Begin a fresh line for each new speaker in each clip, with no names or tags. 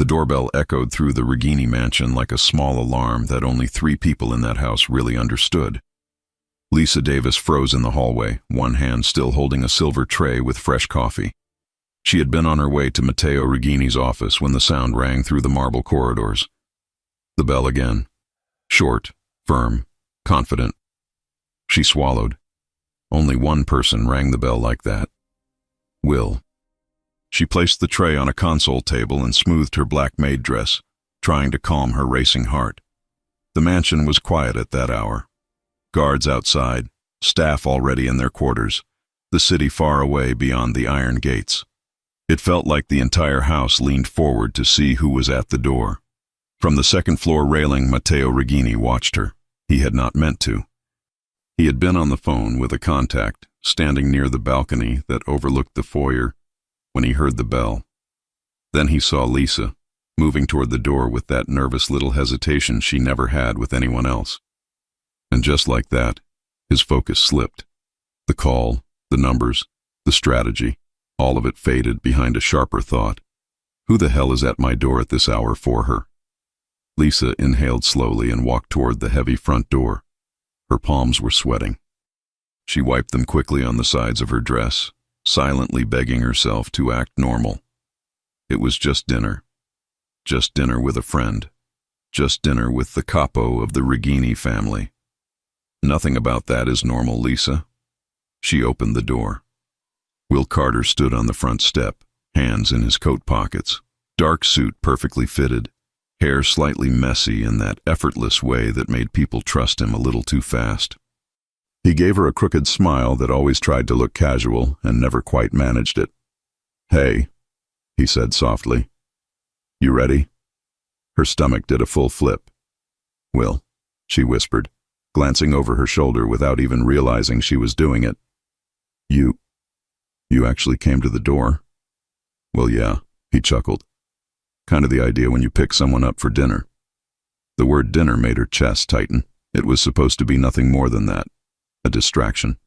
The doorbell echoed through the Regini mansion like a small alarm that only 3 people in that house really understood. Lisa Davis froze in the hallway, one hand still holding a silver tray with fresh coffee. She had been on her way to Matteo Regini's office when the sound rang through the marble corridors. The bell again. Short, firm, confident. She swallowed. Only one person rang the bell like that. Will. She placed the tray on a console table and smoothed her black maid dress, trying to calm her racing heart. The mansion was quiet at that hour. Guards outside, staff already in their quarters, the city far away beyond the iron gates. It felt like the entire house leaned forward to see who was at the door. From the second-floor railing, Matteo Regini watched her. He had not meant to. He had been on the phone with a contact, standing near the balcony that overlooked the foyer, when he heard the bell. Then he saw Lisa, moving toward the door with that nervous little hesitation she never had with anyone else. And just like that, his focus slipped. The call, the numbers, the strategy, all of it faded behind a sharper thought. Who the hell is at my door at this hour for her? Lisa inhaled slowly and walked toward the heavy front door. Her palms were sweating. She wiped them quickly on the sides of her dress, silently begging herself to act normal. It was just dinner. Just dinner with a friend. Just dinner with the Capo of the Regini family. Nothing about that is normal, Lisa. She opened the door. Will Carter stood on the front step, hands in his coat pockets, dark suit perfectly fitted, hair slightly messy in that effortless way that made people trust him a little too fast. He gave her a crooked smile that always tried to look casual and never quite managed it. "Hey," he said softly. "You ready?" Her stomach did a full flip. "Will," she whispered, glancing over her shoulder without even realizing she was doing it. You actually came to the door?" "Well, yeah," he chuckled. "Kind of the idea when you pick someone up for dinner." The word dinner made her chest tighten. It was supposed to be nothing more than that. A distraction.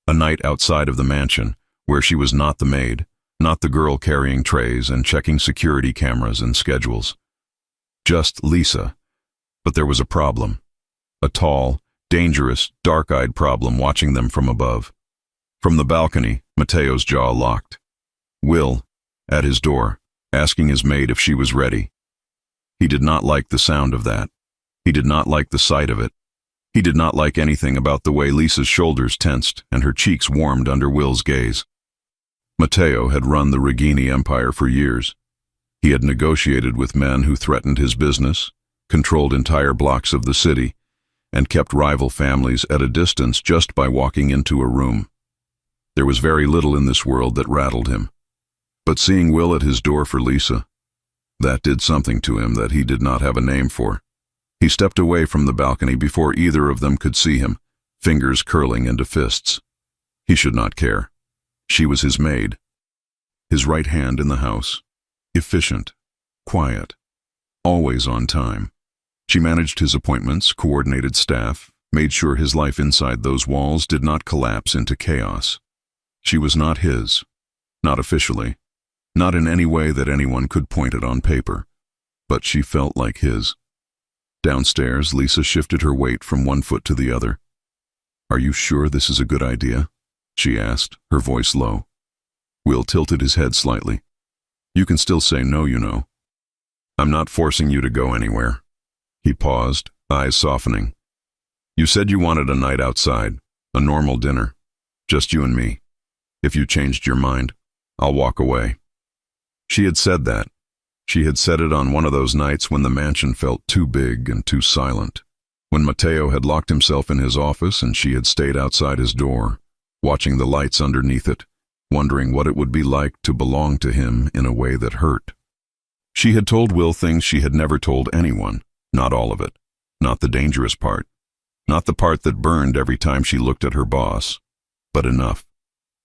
A night outside of the mansion, where she was not the maid, not the girl carrying trays and checking security cameras and schedules. Just Lisa. But there was a problem. A tall, dangerous, dark-eyed problem watching them from above. From the balcony, Matteo's jaw locked. Will, at his door, asking his maid if she was ready. He did not like the sound of that. He did not like the sight of it. He did not like anything about the way Lisa's shoulders tensed and her cheeks warmed under Will's gaze. Matteo had run the Regini empire for years. He had negotiated with men who threatened his business, controlled entire blocks of the city, and kept rival families at a distance just by walking into a room. There was very little in this world that rattled him. But seeing Will at his door for Lisa, that did something to him that he did not have a name for. He stepped away from the balcony before either of them could see him, fingers curling into fists. He should not care. She was his maid. His right hand in the house. Efficient. Quiet. Always on time. She managed his appointments, coordinated staff, made sure his life inside those walls did not collapse into chaos. She was not his. Not officially. Not in any way that anyone could point it on paper. But she felt like his. Downstairs, Lisa shifted her weight from one foot to the other. "Are you sure this is a good idea?" she asked, her voice low. Will tilted his head slightly. "You can still say no, you know. I'm not forcing you to go anywhere." He paused, eyes softening. "You said you wanted a night outside, a normal dinner. Just you and me. If you changed your mind, I'll walk away." She had said that. She had said it on one of those nights when the mansion felt too big and too silent. When Matteo had locked himself in his office and she had stayed outside his door, watching the lights underneath it, wondering what it would be like to belong to him in a way that hurt. She had told Will things she had never told anyone, not all of it, not the dangerous part, not the part that burned every time she looked at her boss, but enough.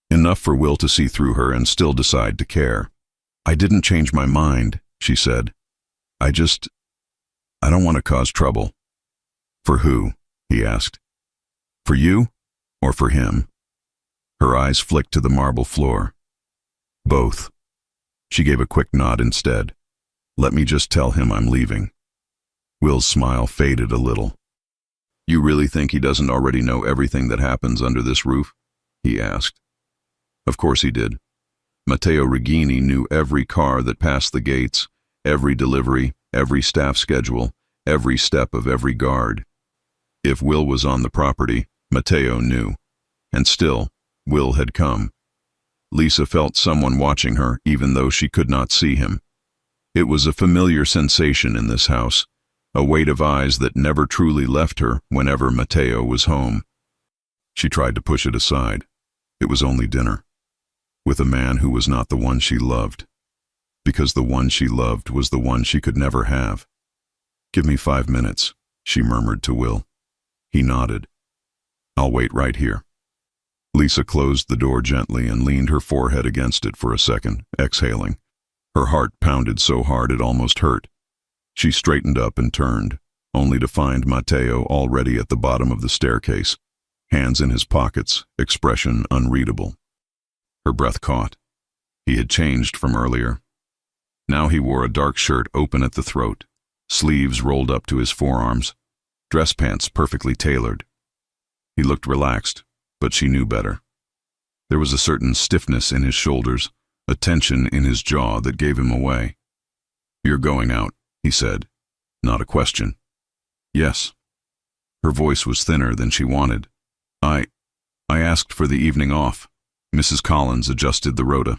Enough for Will to see through her and still decide to care. "I didn't change my mind," she said. I don't want to cause trouble." "For who?" he asked. "For you or for him?" Her eyes flicked to the marble floor. "Both." She gave a quick nod instead. Let me just tell him I'm leaving. Will's smile faded a little. You really think he doesn't already know everything that happens under this roof? He asked. Of course he did. Matteo Regini knew every car that passed the gates, every delivery, every staff schedule, every step of every guard. If Will was on the property, Matteo knew. And still, Will had come. Lisa felt someone watching her, even though she could not see him. It was a familiar sensation in this house, a weight of eyes that never truly left her whenever Matteo was home. She tried to push it aside. It was only dinner, with a man who was not the one she loved, because the one she loved was the one she could never have. Give me 5 minutes, she murmured to Will. He nodded. I'll wait right here. Lisa closed the door gently and leaned her forehead against it for a second, exhaling. Her heart pounded so hard it almost hurt. She straightened up and turned, only to find Matteo already at the bottom of the staircase, hands in his pockets, expression unreadable. Her breath caught. He had changed from earlier. Now he wore a dark shirt open at the throat, sleeves rolled up to his forearms, dress pants perfectly tailored. He looked relaxed, but she knew better. There was a certain stiffness in his shoulders, a tension in his jaw that gave him away. You're going out, he said. Not a question. Yes. Her voice was thinner than she wanted. I asked for the evening off. Mrs. Collins adjusted the rota.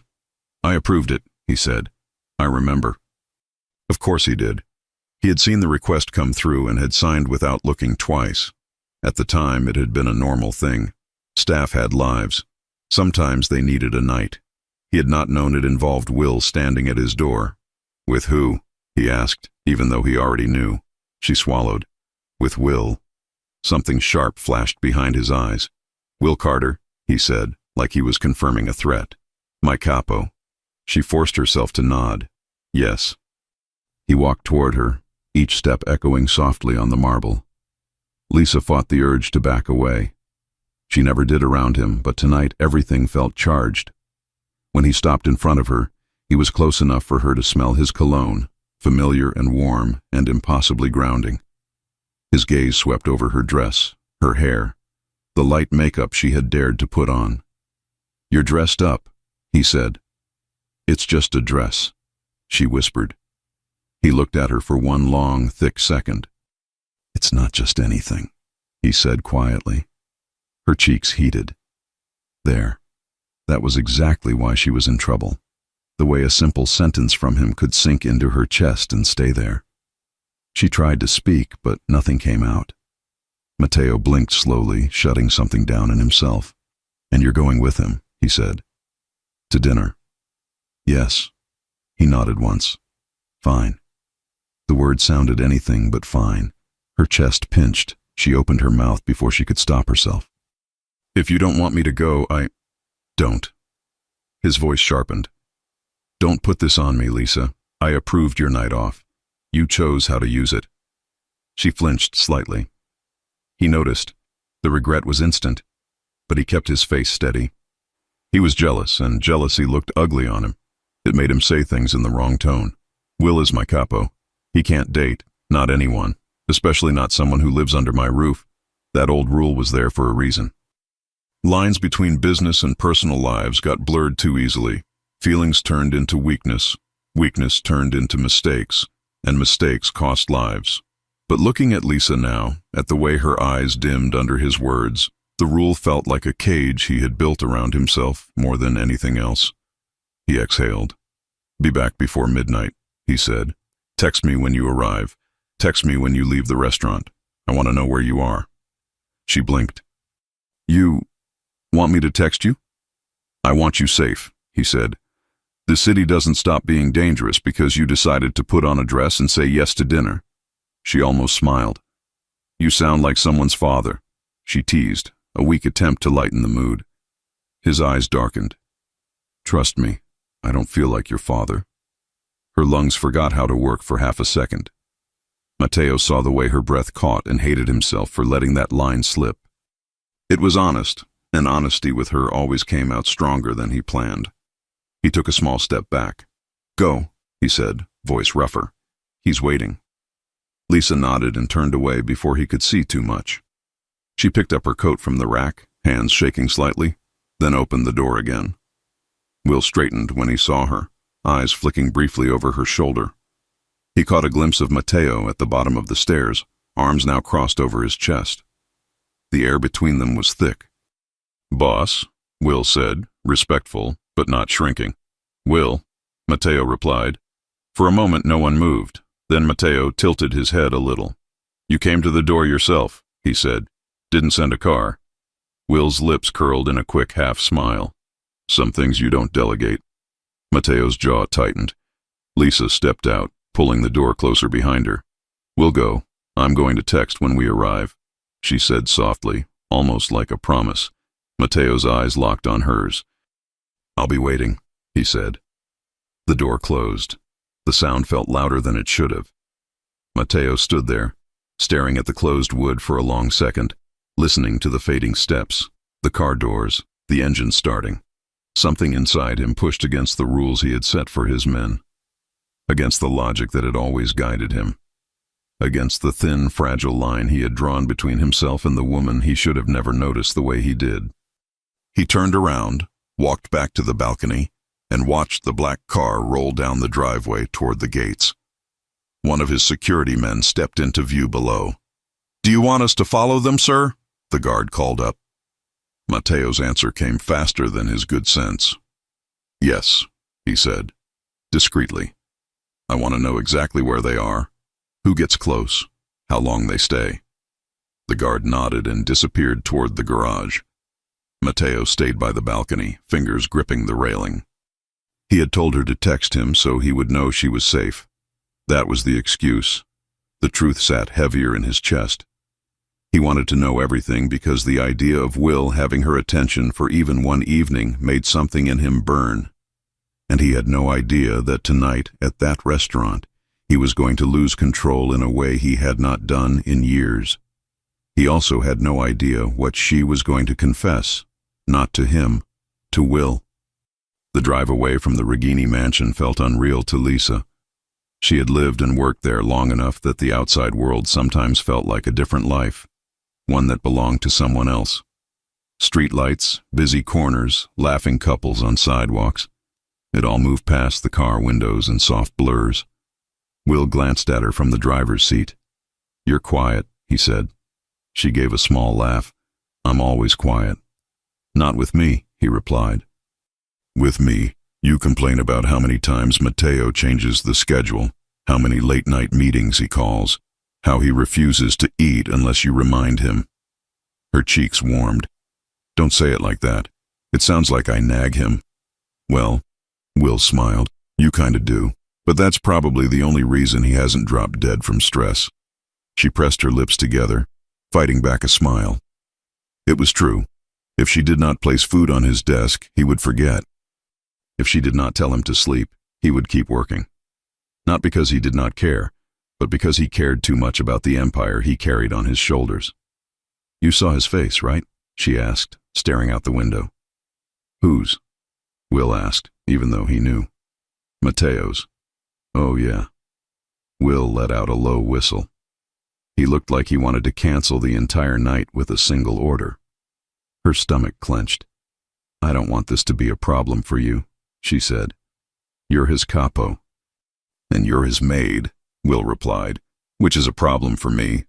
I approved it, he said. I remember. Of course he did. He had seen the request come through and had signed without looking twice. At the time, it had been a normal thing. Staff had lives. Sometimes they needed a night. He had not known it involved Will standing at his door. With who? He asked, even though he already knew. She swallowed. With Will. Something sharp flashed behind his eyes. Will Carter, he said, like he was confirming a threat. My capo. She forced herself to nod. Yes. He walked toward her, each step echoing softly on the marble. Lisa fought the urge to back away. She never did around him, but tonight everything felt charged. When he stopped in front of her, he was close enough for her to smell his cologne, familiar and warm and impossibly grounding. His gaze swept over her dress, her hair, the light makeup she had dared to put on. You're dressed up, he said. It's just a dress, she whispered. He looked at her for one long, thick second. It's not just anything, he said quietly. Her cheeks heated. There. That was exactly why she was in trouble. The way a simple sentence from him could sink into her chest and stay there. She tried to speak, but nothing came out. Matteo blinked slowly, shutting something down in himself. And you're going with him, he said. To dinner. Yes. He nodded once. Fine. The word sounded anything but fine. Her chest pinched. She opened her mouth before she could stop herself. If you don't want me to go, don't. His voice sharpened. Don't put this on me, Lisa. I approved your night off. You chose how to use it. She flinched slightly. He noticed. The regret was instant, but he kept his face steady. He was jealous, and jealousy looked ugly on him. It made him say things in the wrong tone. Will is my capo. He can't date, not anyone, especially not someone who lives under my roof. That old rule was there for a reason. Lines between business and personal lives got blurred too easily. Feelings turned into weakness, weakness turned into mistakes, and mistakes cost lives. But looking at Lisa now, at the way her eyes dimmed under his words, the rule felt like a cage he had built around himself more than anything else. He exhaled. Be back before midnight, he said. Text me when you arrive. Text me when you leave the restaurant. I want to know where you are. She blinked. You want me to text you? I want you safe, he said. The city doesn't stop being dangerous because you decided to put on a dress and say yes to dinner. She almost smiled. You sound like someone's father, she teased, a weak attempt to lighten the mood. His eyes darkened. Trust me, I don't feel like your father. Her lungs forgot how to work for half a second. Matteo saw the way her breath caught and hated himself for letting that line slip. It was honest, and honesty with her always came out stronger than he planned. He took a small step back. Go, he said, voice rougher. He's waiting. Lisa nodded and turned away before he could see too much. She picked up her coat from the rack, hands shaking slightly, then opened the door again. Will straightened when he saw her, eyes flicking briefly over her shoulder. He caught a glimpse of Mateo at the bottom of the stairs, arms now crossed over his chest. The air between them was thick. "Boss," Will said, respectful, but not shrinking. "Will," Mateo replied. For a moment no one moved, then Mateo tilted his head a little. "You came to the door yourself," he said. "Didn't send a car." Will's lips curled in a quick half-smile. "Some things you don't delegate." Mateo's jaw tightened. Lisa stepped out, pulling the door closer behind her. "We'll go. I'm going to text when we arrive," she said softly, almost like a promise. Mateo's eyes locked on hers. "I'll be waiting," he said. The door closed. The sound felt louder than it should have. Mateo stood there, staring at the closed wood for a long second, listening to the fading steps, the car doors, the engine starting. Something inside him pushed against the rules he had set for his men, against the logic that had always guided him, against the thin, fragile line he had drawn between himself and the woman he should have never noticed the way he did. He turned around, walked back to the balcony, and watched the black car roll down the driveway toward the gates. One of his security men stepped into view below. "Do you want us to follow them, sir?" the guard called up. Mateo's answer came faster than his good sense. "Yes," he said, discreetly. "I want to know exactly where they are, who gets close, how long they stay." The guard nodded and disappeared toward the garage. Mateo stayed by the balcony, fingers gripping the railing. He had told her to text him so he would know she was safe. That was the excuse. The truth sat heavier in his chest. He wanted to know everything because the idea of Will having her attention for even one evening made something in him burn. And he had no idea that tonight, at that restaurant, he was going to lose control in a way he had not done in years. He also had no idea what she was going to confess, not to him, to Will. The drive away from the Regini mansion felt unreal to Lisa. She had lived and worked there long enough that the outside world sometimes felt like a different life, one that belonged to someone else. Streetlights, busy corners, laughing couples on sidewalks. It all moved past the car windows in soft blurs. Will glanced at her from the driver's seat. "You're quiet," he said. She gave a small laugh. "I'm always quiet." "Not with me," he replied. "With me, you complain about how many times Mateo changes the schedule, how many late-night meetings he calls, how he refuses to eat unless you remind him." Her cheeks warmed. "Don't say it like that. It sounds like I nag him." "Well," Will smiled, "you kinda do, but that's probably the only reason he hasn't dropped dead from stress." She pressed her lips together, fighting back a smile. It was true. If she did not place food on his desk, he would forget. If she did not tell him to sleep, he would keep working. Not because he did not care, but because he cared too much about the empire he carried on his shoulders. "You saw his face, right?" she asked, staring out the window. "Whose?" Will asked, even though he knew. "Mateo's." "Oh, yeah." Will let out a low whistle. He looked like he wanted to cancel the entire night with a single order. Her stomach clenched. "I don't want this to be a problem for you," she said. "You're his capo." "And you're his maid," Will replied, "which is a problem for me."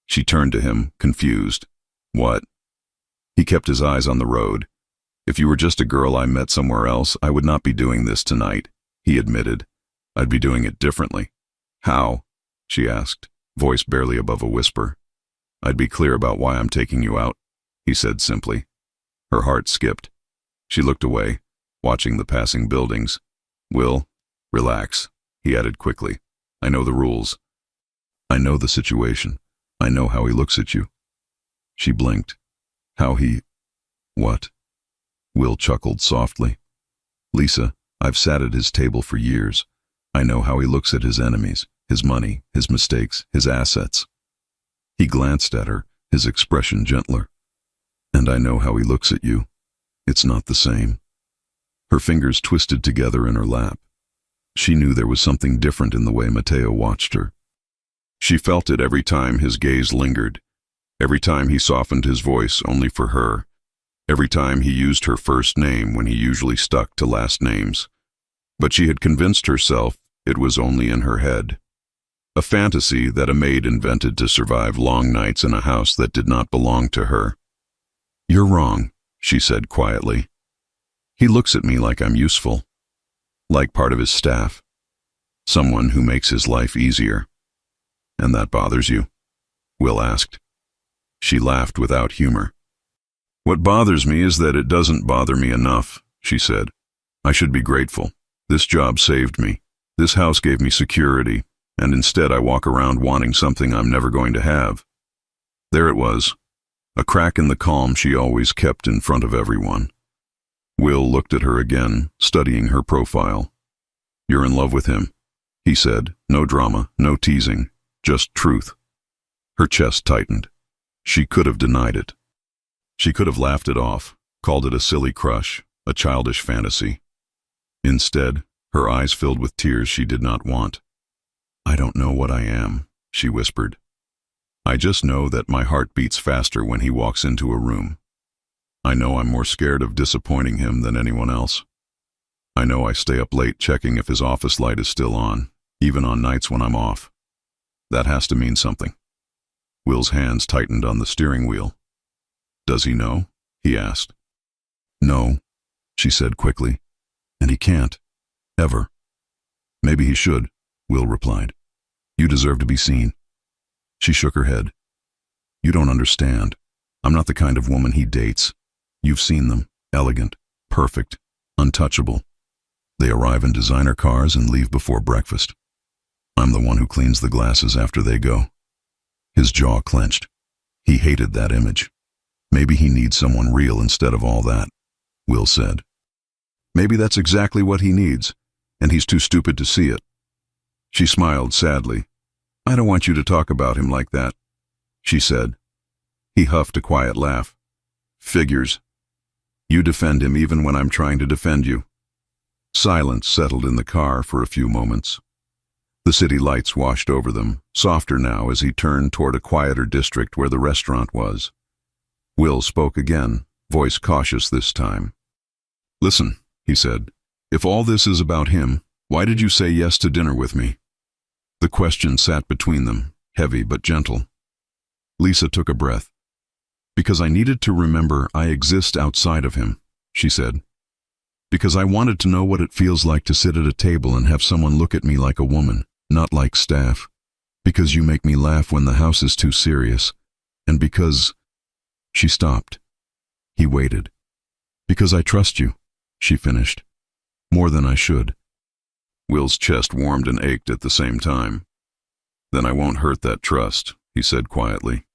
She turned to him, confused. "What?" He kept his eyes on the road. "If you were just a girl I met somewhere else, I would not be doing this tonight," he admitted. "I'd be doing it differently." "How?" she asked, voice barely above a whisper. "I'd be clear about why I'm taking you out," he said simply. Her heart skipped. She looked away, watching the passing buildings. "Will, relax," he added quickly. "I know the rules. I know the situation. I know how he looks at you." She blinked. "How he... what?" Will chuckled softly. "Lisa, I've sat at his table for years. I know how he looks at his enemies, his money, his mistakes, his assets." He glanced at her, his expression gentler. "And I know how he looks at you. It's not the same." Her fingers twisted together in her lap. She knew there was something different in the way Matteo watched her. She felt it every time his gaze lingered, every time he softened his voice only for her, every time he used her first name when he usually stuck to last names. But she had convinced herself it was only in her head. A fantasy that a maid invented to survive long nights in a house that did not belong to her. "You're wrong," she said quietly. "He looks at me like I'm useful, like part of his staff, someone who makes his life easier." "And that bothers you?" Will asked. She laughed without humor. "What bothers me is that it doesn't bother me enough," she said. "I should be grateful. This job saved me. This house gave me security, and instead I walk around wanting something I'm never going to have." There it was, a crack in the calm she always kept in front of everyone. Will looked at her again, studying her profile. "You're in love with him," he said. No drama, no teasing, just truth. Her chest tightened. She could have denied it. She could have laughed it off, called it a silly crush, a childish fantasy. Instead, her eyes filled with tears she did not want. "I don't know what I am," she whispered. "I just know that my heart beats faster when he walks into a room. I know I'm more scared of disappointing him than anyone else. I know I stay up late checking if his office light is still on, even on nights when I'm off. That has to mean something." Will's hands tightened on the steering wheel. "Does he know?" he asked. "No," she said quickly. "And he can't. Ever." "Maybe he should," Will replied. "You deserve to be seen." She shook her head. "You don't understand. I'm not the kind of woman he dates. You've seen them. Elegant, perfect, untouchable. They arrive in designer cars and leave before breakfast. I'm the one who cleans the glasses after they go." His jaw clenched. He hated that image. "Maybe he needs someone real instead of all that," Will said. "Maybe that's exactly what he needs, and he's too stupid to see it." She smiled sadly. "I don't want you to talk about him like that," she said. He huffed a quiet laugh. "Figures. You defend him even when I'm trying to defend you." Silence settled in the car for a few moments. The city lights washed over them, softer now as he turned toward a quieter district where the restaurant was. Will spoke again, voice cautious this time. "Listen," he said, "if all this is about him, why did you say yes to dinner with me?" The question sat between them, heavy but gentle. Lisa took a breath. "Because I needed to remember I exist outside of him," she said. "Because I wanted to know what it feels like to sit at a table and have someone look at me like a woman, not like staff. Because you make me laugh when the house is too serious. And because—" She stopped. He waited. "Because I trust you," she finished. "More than I should." Will's chest warmed and ached at the same time. "Then I won't hurt that trust," he said quietly.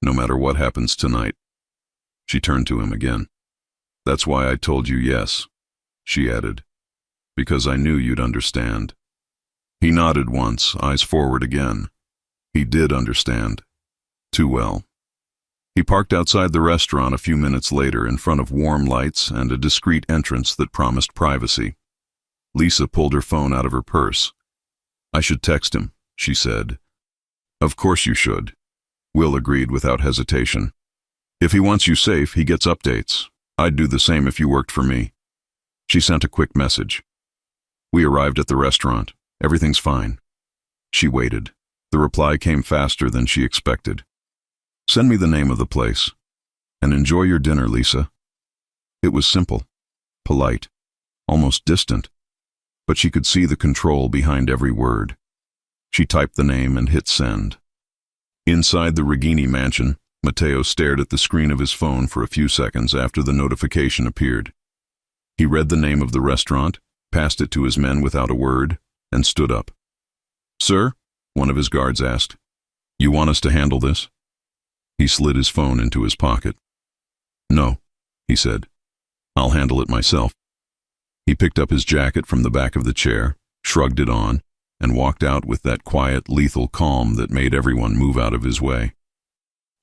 "No matter what happens tonight." She turned to him again. "That's why I told you yes," she added. "Because I knew you'd understand." He nodded once, eyes forward again. He did understand. Too well. He parked outside the restaurant a few minutes later in front of warm lights and a discreet entrance that promised privacy. Lisa pulled her phone out of her purse. "I should text him," she said. "Of course you should," Will agreed without hesitation. "If he wants you safe, he gets updates. I'd do the same if you worked for me." She sent a quick message. "We arrived at the restaurant. Everything's fine." She waited. The reply came faster than she expected. "Send me the name of the place. And enjoy your dinner, Lisa." It was simple, polite, almost distant, but she could see the control behind every word. She typed the name and hit send. Inside the Regini mansion, Matteo stared at the screen of his phone for a few seconds after the notification appeared. He read the name of the restaurant, passed it to his men without a word, and stood up. "Sir?" one of his guards asked. "You want us to handle this?" He slid his phone into his pocket. "No," he said. "I'll handle it myself." He picked up his jacket from the back of the chair, shrugged it on, and walked out with that quiet, lethal calm that made everyone move out of his way.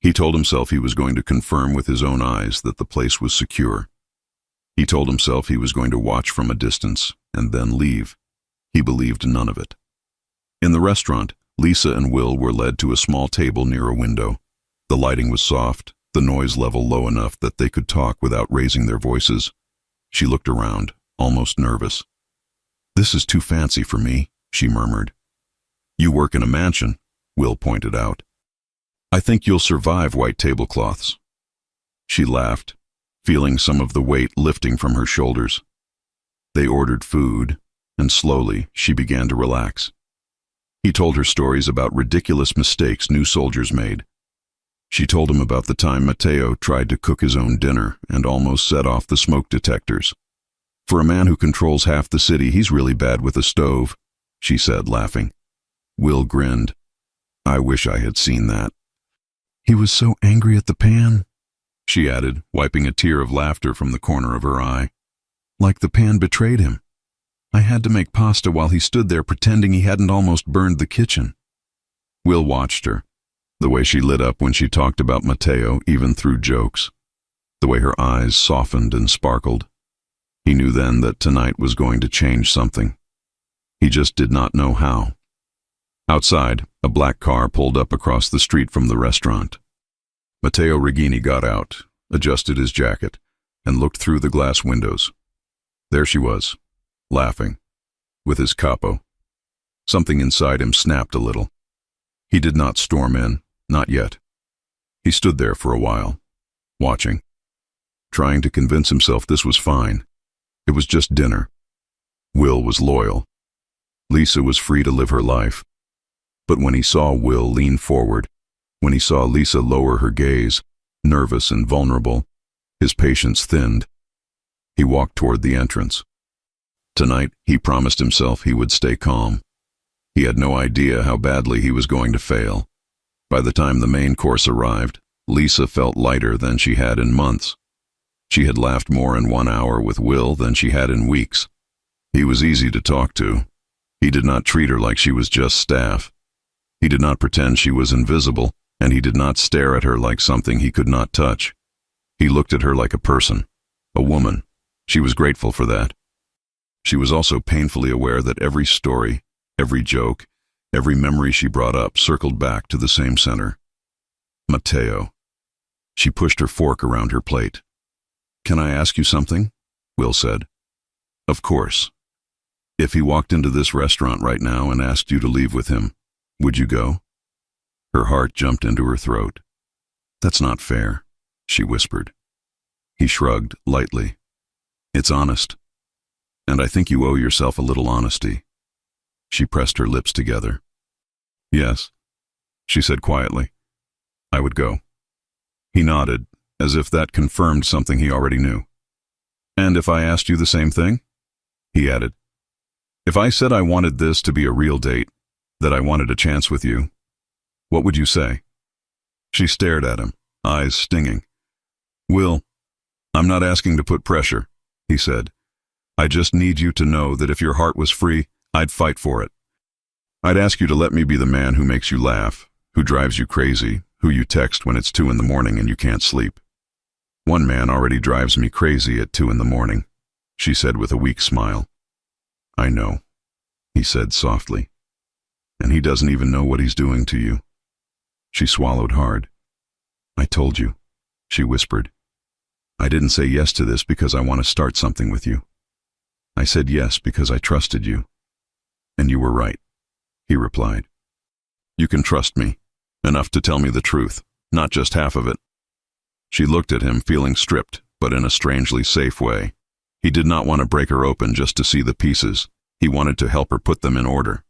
He told himself he was going to confirm with his own eyes that the place was secure. He told himself he was going to watch from a distance and then leave. He believed none of it. In the restaurant, Lisa and Will were led to a small table near a window. The lighting was soft, the noise level low enough that they could talk without raising their voices. She looked around, almost nervous. "This is too fancy for me," she murmured. "You work in a mansion," Will pointed out. "I think you'll survive white tablecloths." She laughed, feeling some of the weight lifting from her shoulders. They ordered food, and slowly she began to relax. He told her stories about ridiculous mistakes new soldiers made. She told him about the time Matteo tried to cook his own dinner and almost set off the smoke detectors. "For a man who controls half the city, he's really bad with a stove," she said, laughing. Will grinned. "I wish I had seen that." "He was so angry at the pan," she added, wiping a tear of laughter from the corner of her eye. "Like the pan betrayed him. I had to make pasta while he stood there pretending he hadn't almost burned the kitchen." Will watched her, the way she lit up when she talked about Matteo, even through jokes, the way her eyes softened and sparkled. He knew then that tonight was going to change something. He just did not know how. Outside, a black car pulled up across the street from the restaurant. Matteo Regini got out, adjusted his jacket, and looked through the glass windows. There she was, laughing, with his Capo. Something inside him snapped a little. He did not storm in, not yet. He stood there for a while, watching, trying to convince himself this was fine. It was just dinner. Will was loyal. Lisa was free to live her life. But when he saw Will lean forward, when he saw Lisa lower her gaze, nervous and vulnerable, his patience thinned. He walked toward the entrance. Tonight, he promised himself he would stay calm. He had no idea how badly he was going to fail. By the time the main course arrived, Lisa felt lighter than she had in months. She had laughed more in 1 hour with Will than she had in weeks. He was easy to talk to. He did not treat her like she was just staff. He did not pretend she was invisible, and he did not stare at her like something he could not touch. He looked at her like a person, a woman. She was grateful for that. She was also painfully aware that every story, every joke, every memory she brought up circled back to the same center. Matteo. She pushed her fork around her plate. "Can I ask you something?" Will said. "Of course. If he walked into this restaurant right now and asked you to leave with him, would you go?" Her heart jumped into her throat. "That's not fair," she whispered. He shrugged lightly. "It's honest. And I think you owe yourself a little honesty." She pressed her lips together. "Yes," she said quietly. "I would go." He nodded, as if that confirmed something he already knew. "And if I asked you the same thing?" He added. "If I said I wanted this to be a real date, that I wanted a chance with you, what would you say?" She stared at him, eyes stinging. "Will, I'm not asking to put pressure," he said. "I just need you to know that if your heart was free, I'd fight for it. I'd ask you to let me be the man who makes you laugh, who drives you crazy, who you text when it's 2 in the morning and you can't sleep." "One man already drives me crazy at 2 in the morning," she said with a weak smile. "I know," he said softly. "And he doesn't even know what he's doing to you." She swallowed hard. "I told you," she whispered. "I didn't say yes to this because I want to start something with you. I said yes because I trusted you." "And you were right," he replied. "You can trust me, enough to tell me the truth, not just half of it." She looked at him, feeling stripped, but in a strangely safe way. He did not want to break her open just to see the pieces. He wanted to help her put them in order.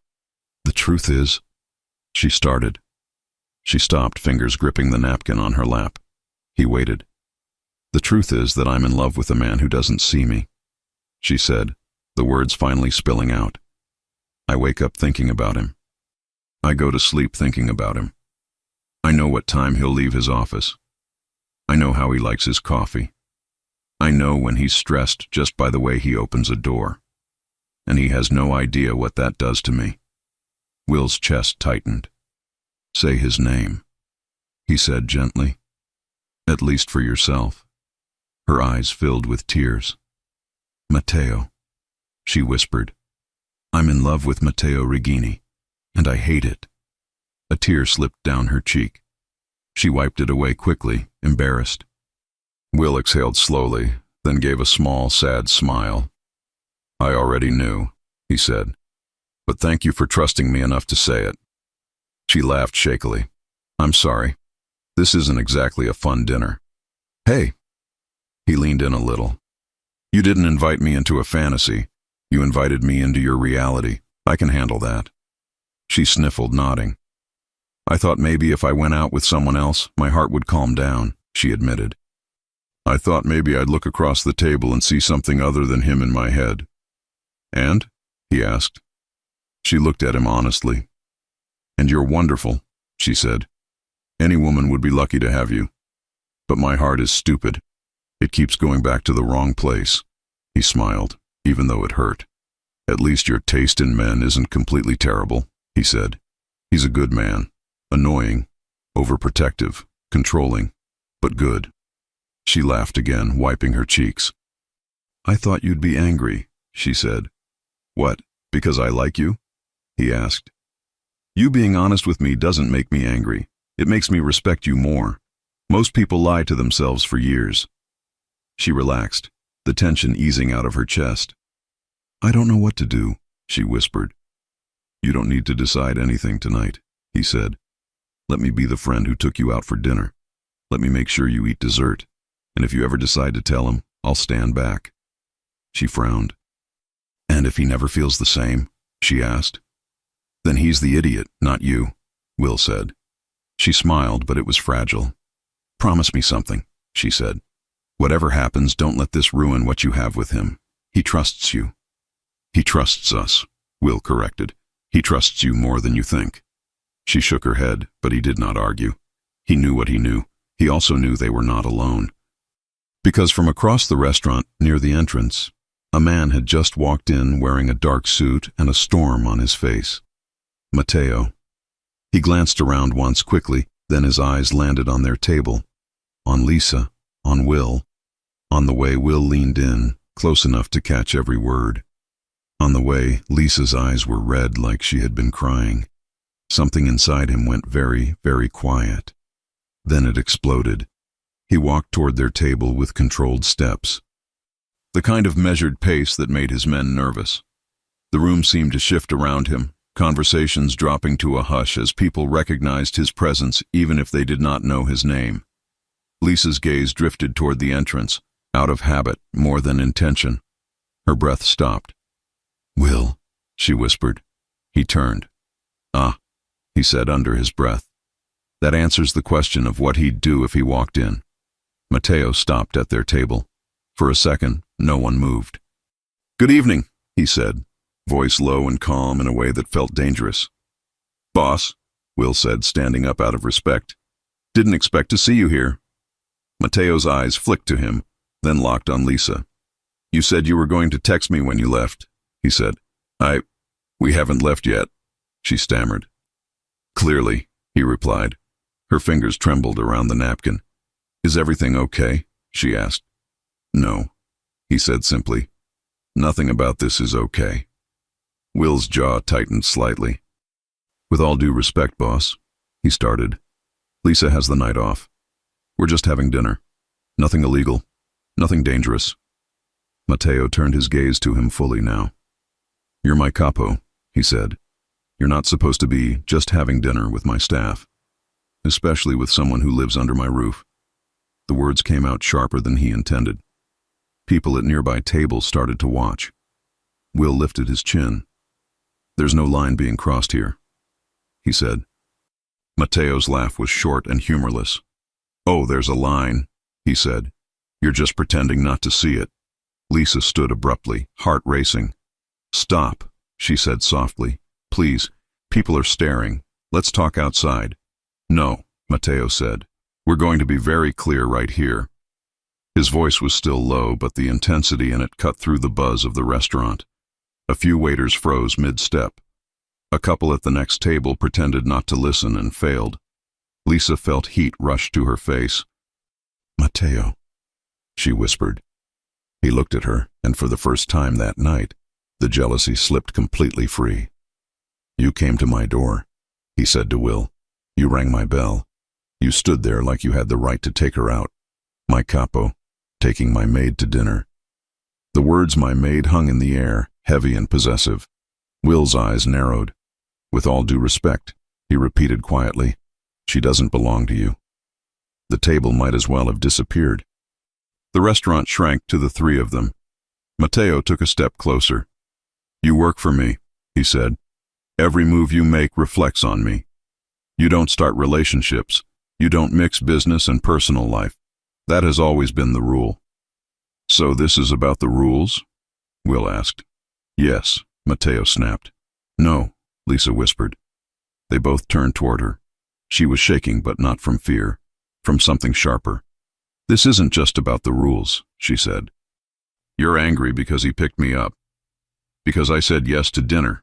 "The truth is," she started. She stopped, fingers gripping the napkin on her lap. He waited. "The truth is that I'm in love with a man who doesn't see me," she said, the words finally spilling out. "I wake up thinking about him. I go to sleep thinking about him. I know what time he'll leave his office. I know how he likes his coffee. I know when he's stressed just by the way he opens a door. And he has no idea what that does to me." Will's chest tightened. "Say his name," he said gently. "At least for yourself." Her eyes filled with tears. "Matteo," she whispered. I'm in love with Matteo Regini, and I hate it. A tear slipped down her cheek. She wiped it away quickly, embarrassed. Will exhaled slowly, then gave a small, sad smile. I already knew, he said, but thank you for trusting me enough to say it. She laughed shakily. I'm sorry. This isn't exactly a fun dinner. Hey. He leaned in a little. You didn't invite me into a fantasy. You invited me into your reality. I can handle that. She sniffled, nodding. I thought maybe if I went out with someone else, my heart would calm down, she admitted. I thought maybe I'd look across the table and see something other than him in my head. And? He asked. She looked at him honestly. And you're wonderful, she said. Any woman would be lucky to have you. But my heart is stupid. It keeps going back to the wrong place. He smiled, even though it hurt. At least your taste in men isn't completely terrible, he said. He's a good man. Annoying, overprotective, controlling, but good. She laughed again, wiping her cheeks. I thought you'd be angry, she said. What, because I like you? He asked. You being honest with me doesn't make me angry. It makes me respect you more. Most people lie to themselves for years. She relaxed, the tension easing out of her chest. I don't know what to do, she whispered. You don't need to decide anything tonight, he said. Let me be the friend who took you out for dinner. Let me make sure you eat dessert. And if you ever decide to tell him, I'll stand back. She frowned. And if he never feels the same? She asked. Then he's the idiot, not you, Will said. She smiled, but it was fragile. Promise me something, she said. Whatever happens, don't let this ruin what you have with him. He trusts you. He trusts us, Will corrected. He trusts you more than you think. She shook her head, but he did not argue. He knew what he knew. He also knew they were not alone. Because from across the restaurant, near the entrance, a man had just walked in wearing a dark suit and a storm on his face. Matteo. He glanced around once quickly, then his eyes landed on their table, on Lisa, on Will. On the way, Will leaned in, close enough to catch every word. On the way, Lisa's eyes were red like she had been crying. Something inside him went very, very quiet. Then it exploded. He walked toward their table with controlled steps. The kind of measured pace that made his men nervous. The room seemed to shift around him, conversations dropping to a hush as people recognized his presence even if they did not know his name. Lisa's gaze drifted toward the entrance, out of habit more than intention. Her breath stopped. Will, she whispered. He turned. Ah, he said under his breath. That answers the question of what he'd do if he walked in. Matteo stopped at their table. For a second, no one moved. Good evening, he said, voice low and calm in a way that felt dangerous. Boss, Will said, standing up out of respect. Didn't expect to see you here. Matteo's eyes flicked to him, then locked on Lisa. You said you were going to text me when you left, he said. We haven't left yet, she stammered. Clearly, he replied. Her fingers trembled around the napkin. Is everything okay? She asked. No, he said simply. Nothing about this is okay. Will's jaw tightened slightly. With all due respect, boss, he started. Lisa has the night off. We're just having dinner. Nothing illegal. Nothing dangerous. Matteo turned his gaze to him fully now. You're my capo, he said. You're not supposed to be just having dinner with my staff, especially with someone who lives under my roof. The words came out sharper than he intended. People at nearby tables started to watch. Will lifted his chin. There's no line being crossed here, he said. Matteo's laugh was short and humorless. Oh, there's a line, he said. You're just pretending not to see it. Lisa stood abruptly, heart racing. Stop, she said softly. Please, people are staring. Let's talk outside. No, Matteo said. We're going to be very clear right here. His voice was still low, but the intensity in it cut through the buzz of the restaurant. A few waiters froze mid-step. A couple at the next table pretended not to listen and failed. Lisa felt heat rush to her face. Matteo, she whispered. He looked at her, and for the first time that night, The jealousy slipped completely free. You came to my door, he said to Will. You rang my bell. You stood there like you had the right to take her out. My Capo, taking my maid to dinner. The words my maid hung in the air, heavy and possessive. Will's eyes narrowed. With all due respect, he repeated quietly, she doesn't belong to you. The table might as well have disappeared. The restaurant shrank to the three of them. Matteo took a step closer. You work for me, he said. Every move you make reflects on me. You don't start relationships. You don't mix business and personal life. That has always been the rule. So this is about the rules? Will asked. Yes, Matteo snapped. No, Lisa whispered. They both turned toward her. She was shaking, but not from fear, from something sharper. This isn't just about the rules, she said. You're angry because he picked me up. Because I said yes to dinner.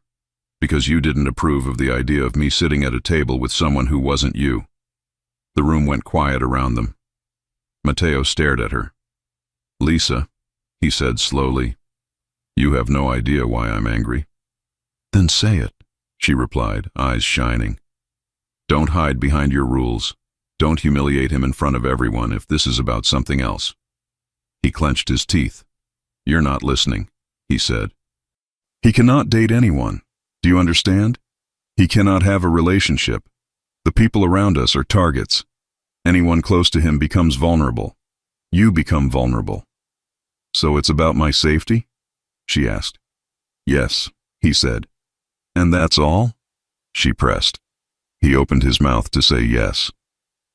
Because you didn't approve of the idea of me sitting at a table with someone who wasn't you. The room went quiet around them. Matteo stared at her. Lisa, he said slowly, you have no idea why I'm angry. Then say it, she replied, eyes shining. Don't hide behind your rules. Don't humiliate him in front of everyone if this is about something else. He clenched his teeth. You're not listening, he said. He cannot date anyone. Do you understand? He cannot have a relationship. The people around us are targets. Anyone close to him becomes vulnerable. You become vulnerable. So it's about my safety? She asked. Yes, he said. And that's all? She pressed. He opened his mouth to say yes.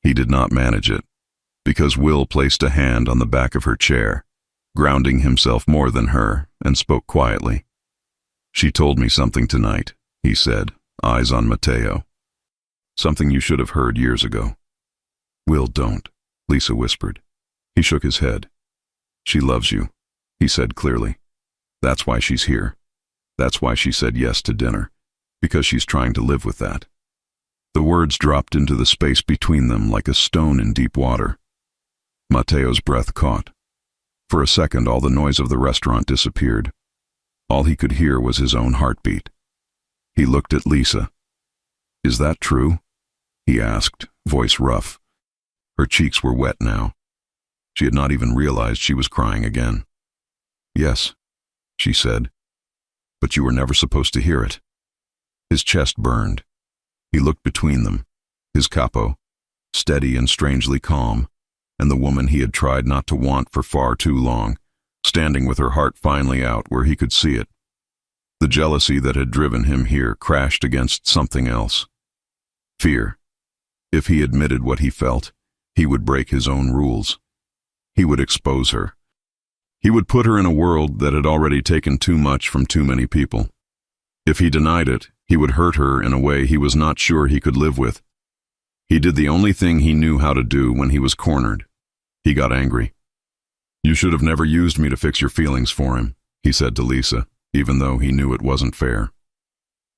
He did not manage it, because Will placed a hand on the back of her chair, grounding himself more than her, and spoke quietly. She told me something tonight, he said, eyes on Matteo. Something you should have heard years ago. Will, don't, Lisa whispered. He shook his head. She loves you, he said clearly. That's why she's here. That's why she said yes to dinner, because she's trying to live with that. The words dropped into the space between them like a stone in deep water. Matteo's breath caught. For a second, all the noise of the restaurant disappeared. All he could hear was his own heartbeat. He looked at Lisa. Is that true? He asked, voice rough. Her cheeks were wet now. She had not even realized she was crying again. Yes, she said. But you were never supposed to hear it. His chest burned. He looked between them, his Capo, steady and strangely calm, and the woman he had tried not to want for far too long, standing with her heart finally out where he could see it. The jealousy that had driven him here crashed against something else. Fear. If he admitted what he felt, he would break his own rules. He would expose her. He would put her in a world that had already taken too much from too many people. If he denied it, he would hurt her in a way he was not sure he could live with. He did the only thing he knew how to do when he was cornered. He got angry. You should have never used me to fix your feelings for him, he said to Lisa, even though he knew it wasn't fair.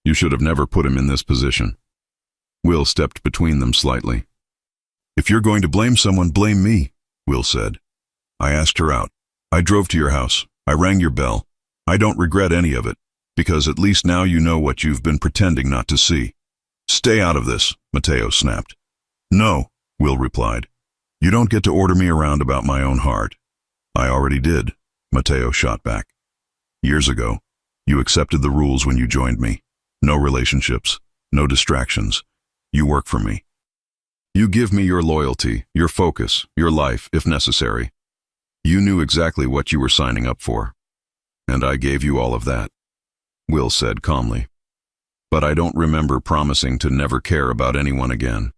You should have never put him in this position. Will stepped between them slightly. If you're going to blame someone, blame me, Will said. I asked her out. I drove to your house. I rang your bell. I don't regret any of it, because at least now you know what you've been pretending not to see. Stay out of this, Matteo snapped. No, Will replied. You don't get to order me around about my own heart. I already did, Matteo shot back. Years ago, you accepted the rules when you joined me. No relationships, no distractions. You work for me. You give me your loyalty, your focus, your life, if necessary. You knew exactly what you were signing up for. And I gave you all of that, Will said calmly. But I don't remember promising to never care about anyone again,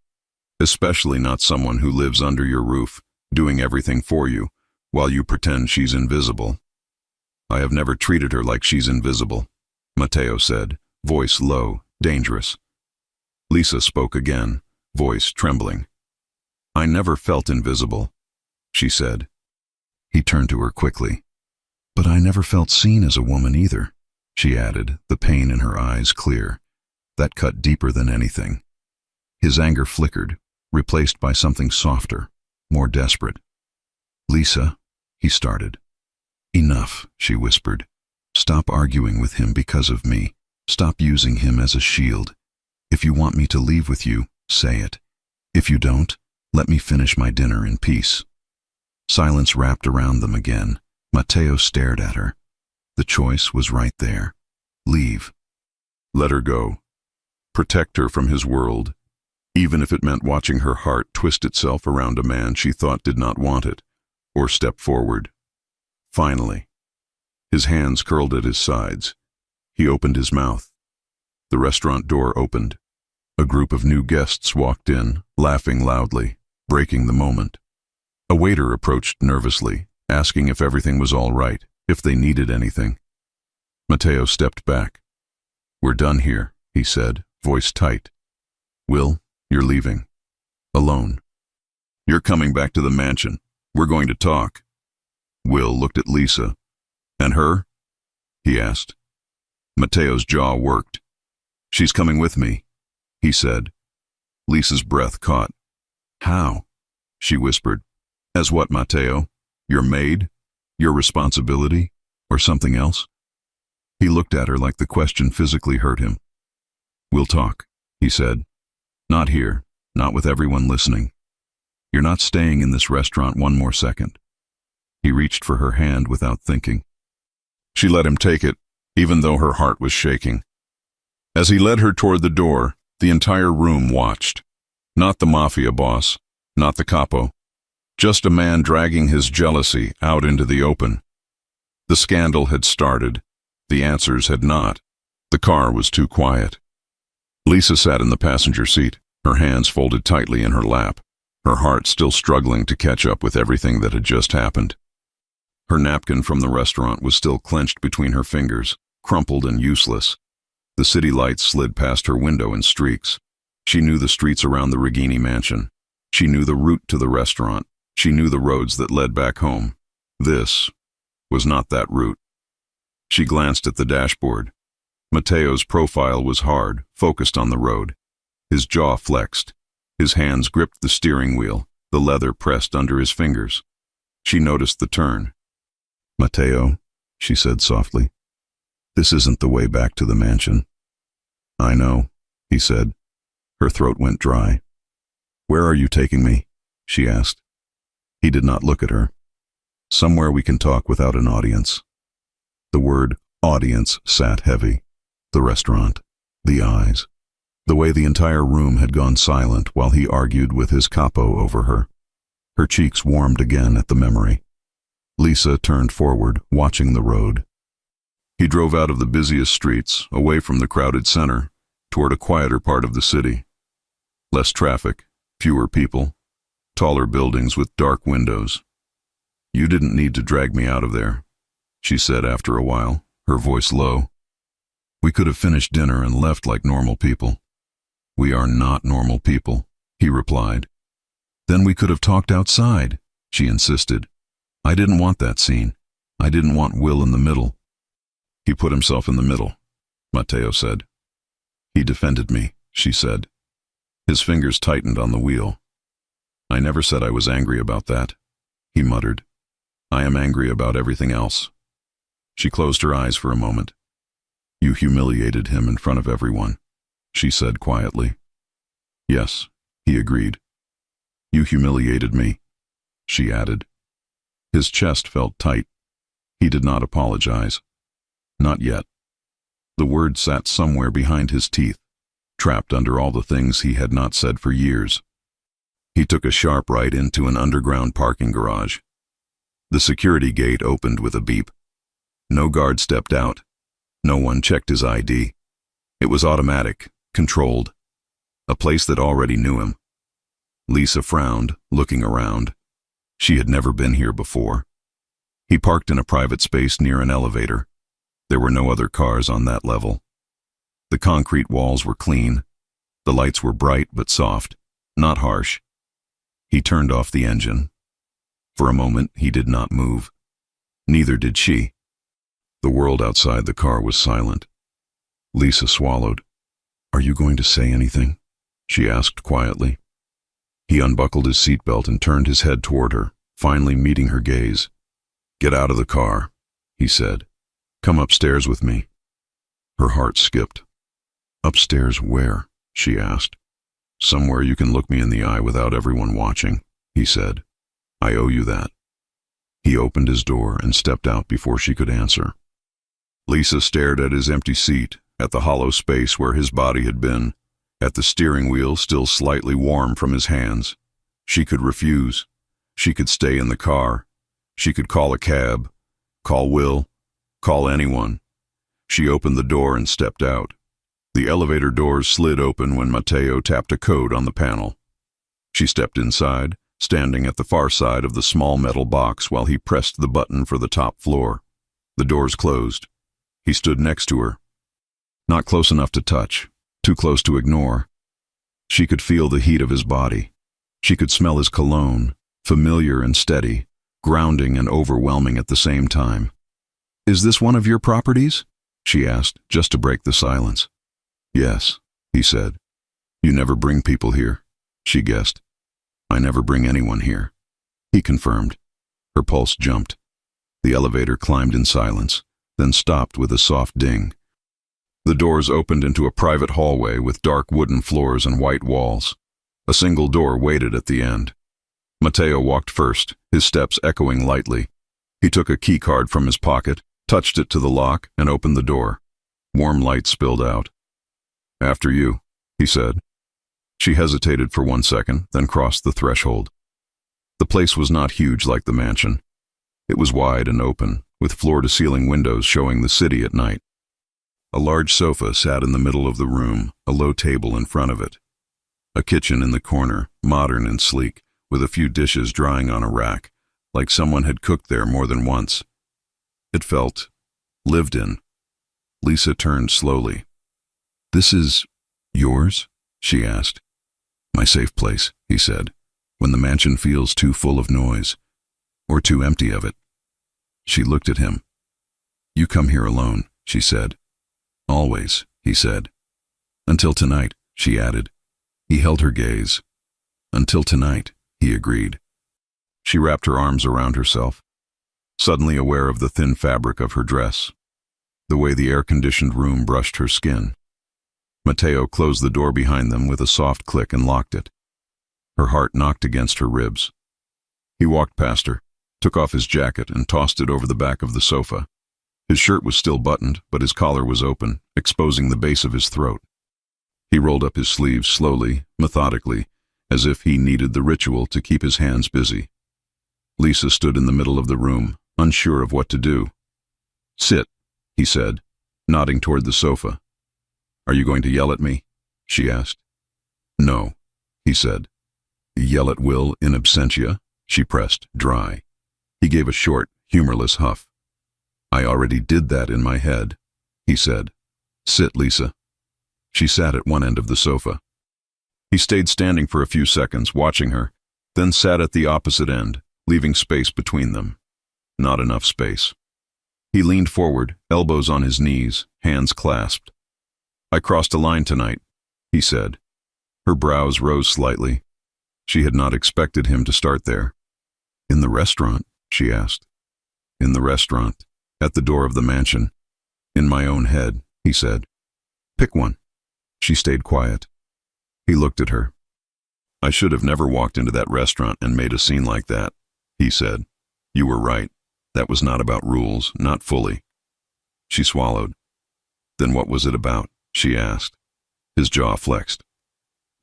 especially not someone who lives under your roof, doing everything for you, while you pretend she's invisible. I have never treated her like she's invisible, Matteo said, voice low, dangerous. Lisa spoke again, voice trembling. I never felt invisible, she said. He turned to her quickly. But I never felt seen as a woman either, she added, the pain in her eyes clear. That cut deeper than anything. His anger flickered, replaced by something softer, more desperate. Lisa, he started. Enough, she whispered, Stop arguing with him because of me. Stop using him as a shield. If you want me to leave with you, say it. If you don't, let me finish my dinner in peace." Silence wrapped around them again. Matteo stared at her. The choice was right there. Leave. Let her go. Protect her from his world, even if it meant watching her heart twist itself around a man she thought did not want it, or step forward. Finally, his hands curled at his sides. He opened his mouth. The restaurant door opened. A group of new guests walked in, laughing loudly, breaking the moment. A waiter approached nervously, asking if everything was all right, if they needed anything. Matteo stepped back. "We're done here," he said, voice tight. "Will, you're leaving. Alone. You're coming back to the mansion. We're going to talk." Will looked at Lisa. "And her?" he asked. Matteo's jaw worked. "She's coming with me," he said. Lisa's breath caught. "How?" she whispered. "As what, Matteo? Your maid? Your responsibility? Or something else?" He looked at her like the question physically hurt him. "We'll talk," he said. "Not here, not with everyone listening. You're not staying in this restaurant one more second." He reached for her hand without thinking. She let him take it, even though her heart was shaking. As he led her toward the door, the entire room watched. Not the Mafia boss, not the Capo. Just a man dragging his jealousy out into the open. The scandal had started. The answers had not. The car was too quiet. Lisa sat in the passenger seat, her hands folded tightly in her lap, her heart still struggling to catch up with everything that had just happened. Her napkin from the restaurant was still clenched between her fingers, crumpled and useless. The city lights slid past her window in streaks. She knew the streets around the Regini mansion. She knew the route to the restaurant. She knew the roads that led back home. This was not that route. She glanced at the dashboard. Matteo's profile was hard, focused on the road. His jaw flexed. His hands gripped the steering wheel, the leather pressed under his fingers. She noticed the turn. "Matteo," she said softly, "this isn't the way back to the mansion." "I know," he said. Her throat went dry. "Where are you taking me?" she asked. He did not look at her. "Somewhere we can talk without an audience." The word audience sat heavy. The restaurant, the eyes, the way the entire room had gone silent while he argued with his capo over her. Her cheeks warmed again at the memory. Lisa turned forward, watching the road. He drove out of the busiest streets, away from the crowded center, toward a quieter part of the city. Less traffic, fewer people, taller buildings with dark windows. "You didn't need to drag me out of there," she said after a while, her voice low. "We could have finished dinner and left like normal people." "We are not normal people," he replied. "Then we could have talked outside," she insisted. "I didn't want that scene. I didn't want Will in the middle." "He put himself in the middle," Matteo said. "He defended me," she said. His fingers tightened on the wheel. "I never said I was angry about that," he muttered. "I am angry about everything else." She closed her eyes for a moment. "You humiliated him in front of everyone," she said quietly. "Yes," he agreed. "You humiliated me," she added. His chest felt tight. He did not apologize. Not yet. The word sat somewhere behind his teeth, trapped under all the things he had not said for years. He took a sharp right into an underground parking garage. The security gate opened with a beep. No guard stepped out. No one checked his ID. It was automatic, controlled. A place that already knew him. Lisa frowned, looking around. She had never been here before. He parked in a private space near an elevator. There were no other cars on that level. The concrete walls were clean. The lights were bright but soft, not harsh. He turned off the engine. For a moment, he did not move. Neither did she. The world outside the car was silent. Lisa swallowed. "Are you going to say anything?" she asked quietly. He unbuckled his seatbelt and turned his head toward her, finally meeting her gaze. "Get out of the car," he said. Come upstairs with me. Her heart skipped. Upstairs where? She asked. Somewhere you can look me in the eye without everyone watching, he said. I owe you that. He opened his door and stepped out before she could answer. Lisa stared at his empty seat, at the hollow space where his body had been, at the steering wheel still slightly warm from his hands. She could refuse. She could stay in the car. She could call a cab, call Will, call anyone. She opened the door and stepped out. The elevator doors slid open when Matteo tapped a code on the panel. She stepped inside, standing at the far side of the small metal box while he pressed the button for the top floor. The doors closed. He stood next to her. Not close enough to touch, too close to ignore. She could feel the heat of his body. She could smell his cologne, familiar and steady, grounding and overwhelming at the same time. Is this one of your properties? She asked, just to break the silence. Yes, he said. You never bring people here, she guessed. I never bring anyone here, he confirmed. Her pulse jumped. The elevator climbed in silence, then stopped with a soft ding. The doors opened into a private hallway with dark wooden floors and white walls. A single door waited at the end. Matteo walked first, his steps echoing lightly. He took a key card from his pocket, touched it to the lock, and opened the door. Warm light spilled out. After you, he said. She hesitated for 1 second, then crossed the threshold. The place was not huge like the mansion. It was wide and open, with floor-to-ceiling windows showing the city at night. A large sofa sat in the middle of the room, a low table in front of it. A kitchen in the corner, modern and sleek, with a few dishes drying on a rack, like someone had cooked there more than once. It felt lived in. Lisa turned slowly. This is yours? She asked. My safe place, he said, when the mansion feels too full of noise, or too empty of it. She looked at him. You come here alone, she said. Always, he said. Until tonight, she added. He held her gaze. Until tonight, he agreed. She wrapped her arms around herself, suddenly aware of the thin fabric of her dress, the way the air-conditioned room brushed her skin. Matteo closed the door behind them with a soft click and locked it. Her heart knocked against her ribs. He walked past her, took off his jacket and tossed it over the back of the sofa. His shirt was still buttoned, but his collar was open, exposing the base of his throat. He rolled up his sleeves slowly, methodically, as if he needed the ritual to keep his hands busy. Lisa stood in the middle of the room, unsure of what to do. Sit, he said, nodding toward the sofa. Are you going to yell at me? She asked. No, he said. Yell at Will in absentia? She pressed, dry. He gave a short, humorless huff. I already did that in my head, he said. Sit, Lisa. She sat at one end of the sofa. He stayed standing for a few seconds, watching her, then sat at the opposite end, leaving space between them. Not enough space. He leaned forward, elbows on his knees, hands clasped. I crossed a line tonight, he said. Her brows rose slightly. She had not expected him to start there. In the restaurant? She asked. In the restaurant, at the door of the mansion. In my own head, he said. Pick one. She stayed quiet. He looked at her. I should have never walked into that restaurant and made a scene like that, he said. You were right. That was not about rules, not fully. She swallowed. Then what was it about? She asked. His jaw flexed.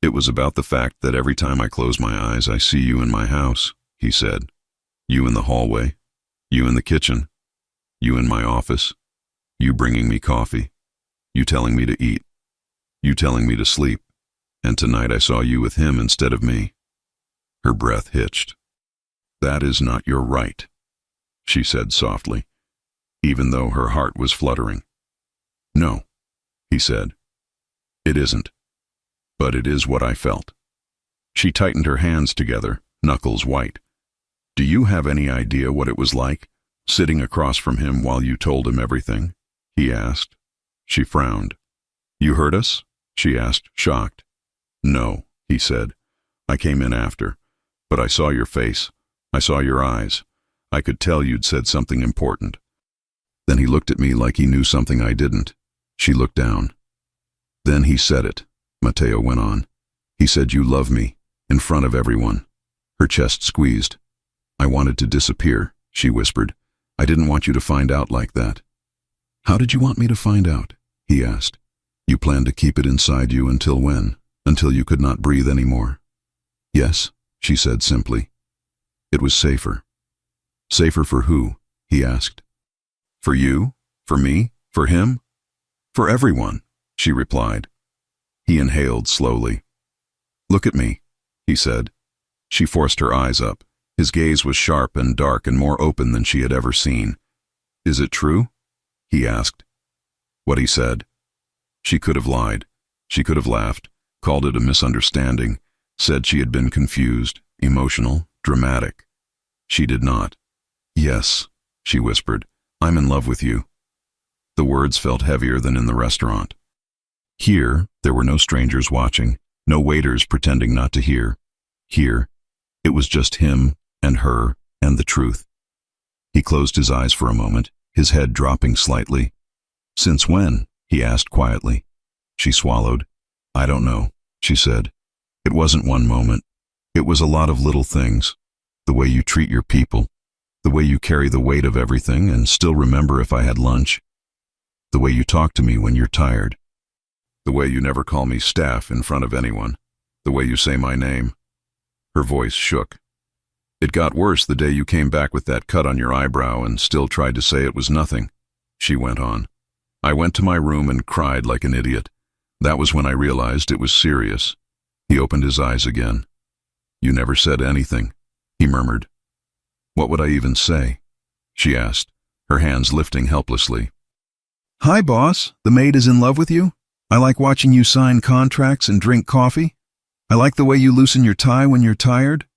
It was about the fact that every time I close my eyes, I see you in my house, he said. You in the hallway. You in the kitchen. You in my office. You bringing me coffee. You telling me to eat. You telling me to sleep. And tonight I saw you with him instead of me. Her breath hitched. That is not your right, she said softly, even though her heart was fluttering. No, he said. It isn't. But it is what I felt. She tightened her hands together, knuckles white. Do you have any idea what it was like, sitting across from him while you told him everything? He asked. She frowned. You heard us? She asked, shocked. No, he said. I came in after. But I saw your face. I saw your eyes. I could tell you'd said something important. Then he looked at me like he knew something I didn't. She looked down. Then he said it, Matteo went on. He said, "You love me," in front of everyone. Her chest squeezed. "I wanted to disappear," she whispered. "I didn't want you to find out like that." "How did you want me to find out?" he asked. "You planned to keep it inside you until when? Until you could not breathe anymore?" "Yes," she said simply. "It was safer." "Safer for who?" he asked. "For you? For me? For him?" "For everyone," she replied. He inhaled slowly. "Look at me," he said. She forced her eyes up. His gaze was sharp and dark and more open than she had ever seen. "Is it true?" he asked. What he said. She could have lied. She could have laughed, called it a misunderstanding, said she had been confused, emotional, dramatic. She did not. "Yes," she whispered, "I'm in love with you." The words felt heavier than in the restaurant. Here, there were no strangers watching, no waiters pretending not to hear. Here, it was just him and her and the truth. He closed his eyes for a moment, his head dropping slightly. "Since when?" he asked quietly. She swallowed. "I don't know," she said. "It wasn't one moment. It was a lot of little things. The way you treat your people. The way you carry the weight of everything and still remember if I had lunch. The way you talk to me when you're tired. The way you never call me staff in front of anyone. The way you say my name." Her voice shook. "It got worse the day you came back with that cut on your eyebrow and still tried to say it was nothing," she went on. "I went to my room and cried like an idiot. That was when I realized it was serious." He opened his eyes again. "You never said anything," he murmured. "What would I even say?" she asked, her hands lifting helplessly. "Hi, boss. The maid is in love with you? I like watching you sign contracts and drink coffee. I like the way you loosen your tie when you're tired."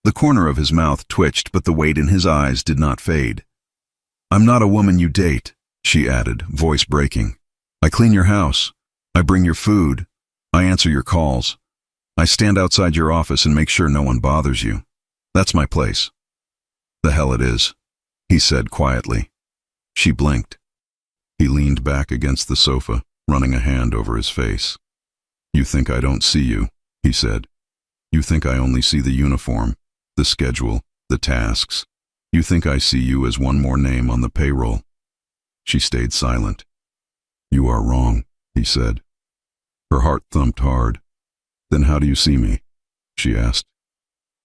The corner of his mouth twitched, but the weight in his eyes did not fade. "I'm not a woman you date," she added, voice breaking. "I clean your house. I bring your food. I answer your calls. I stand outside your office and make sure no one bothers you. That's my place." "The hell it is," he said quietly. She blinked. He leaned back against the sofa, running a hand over his face. "You think I don't see you," he said. "You think I only see the uniform, the schedule, the tasks. You think I see you as one more name on the payroll." She stayed silent. "You are wrong," he said. Her heart thumped hard. "Then how do you see me?" she asked.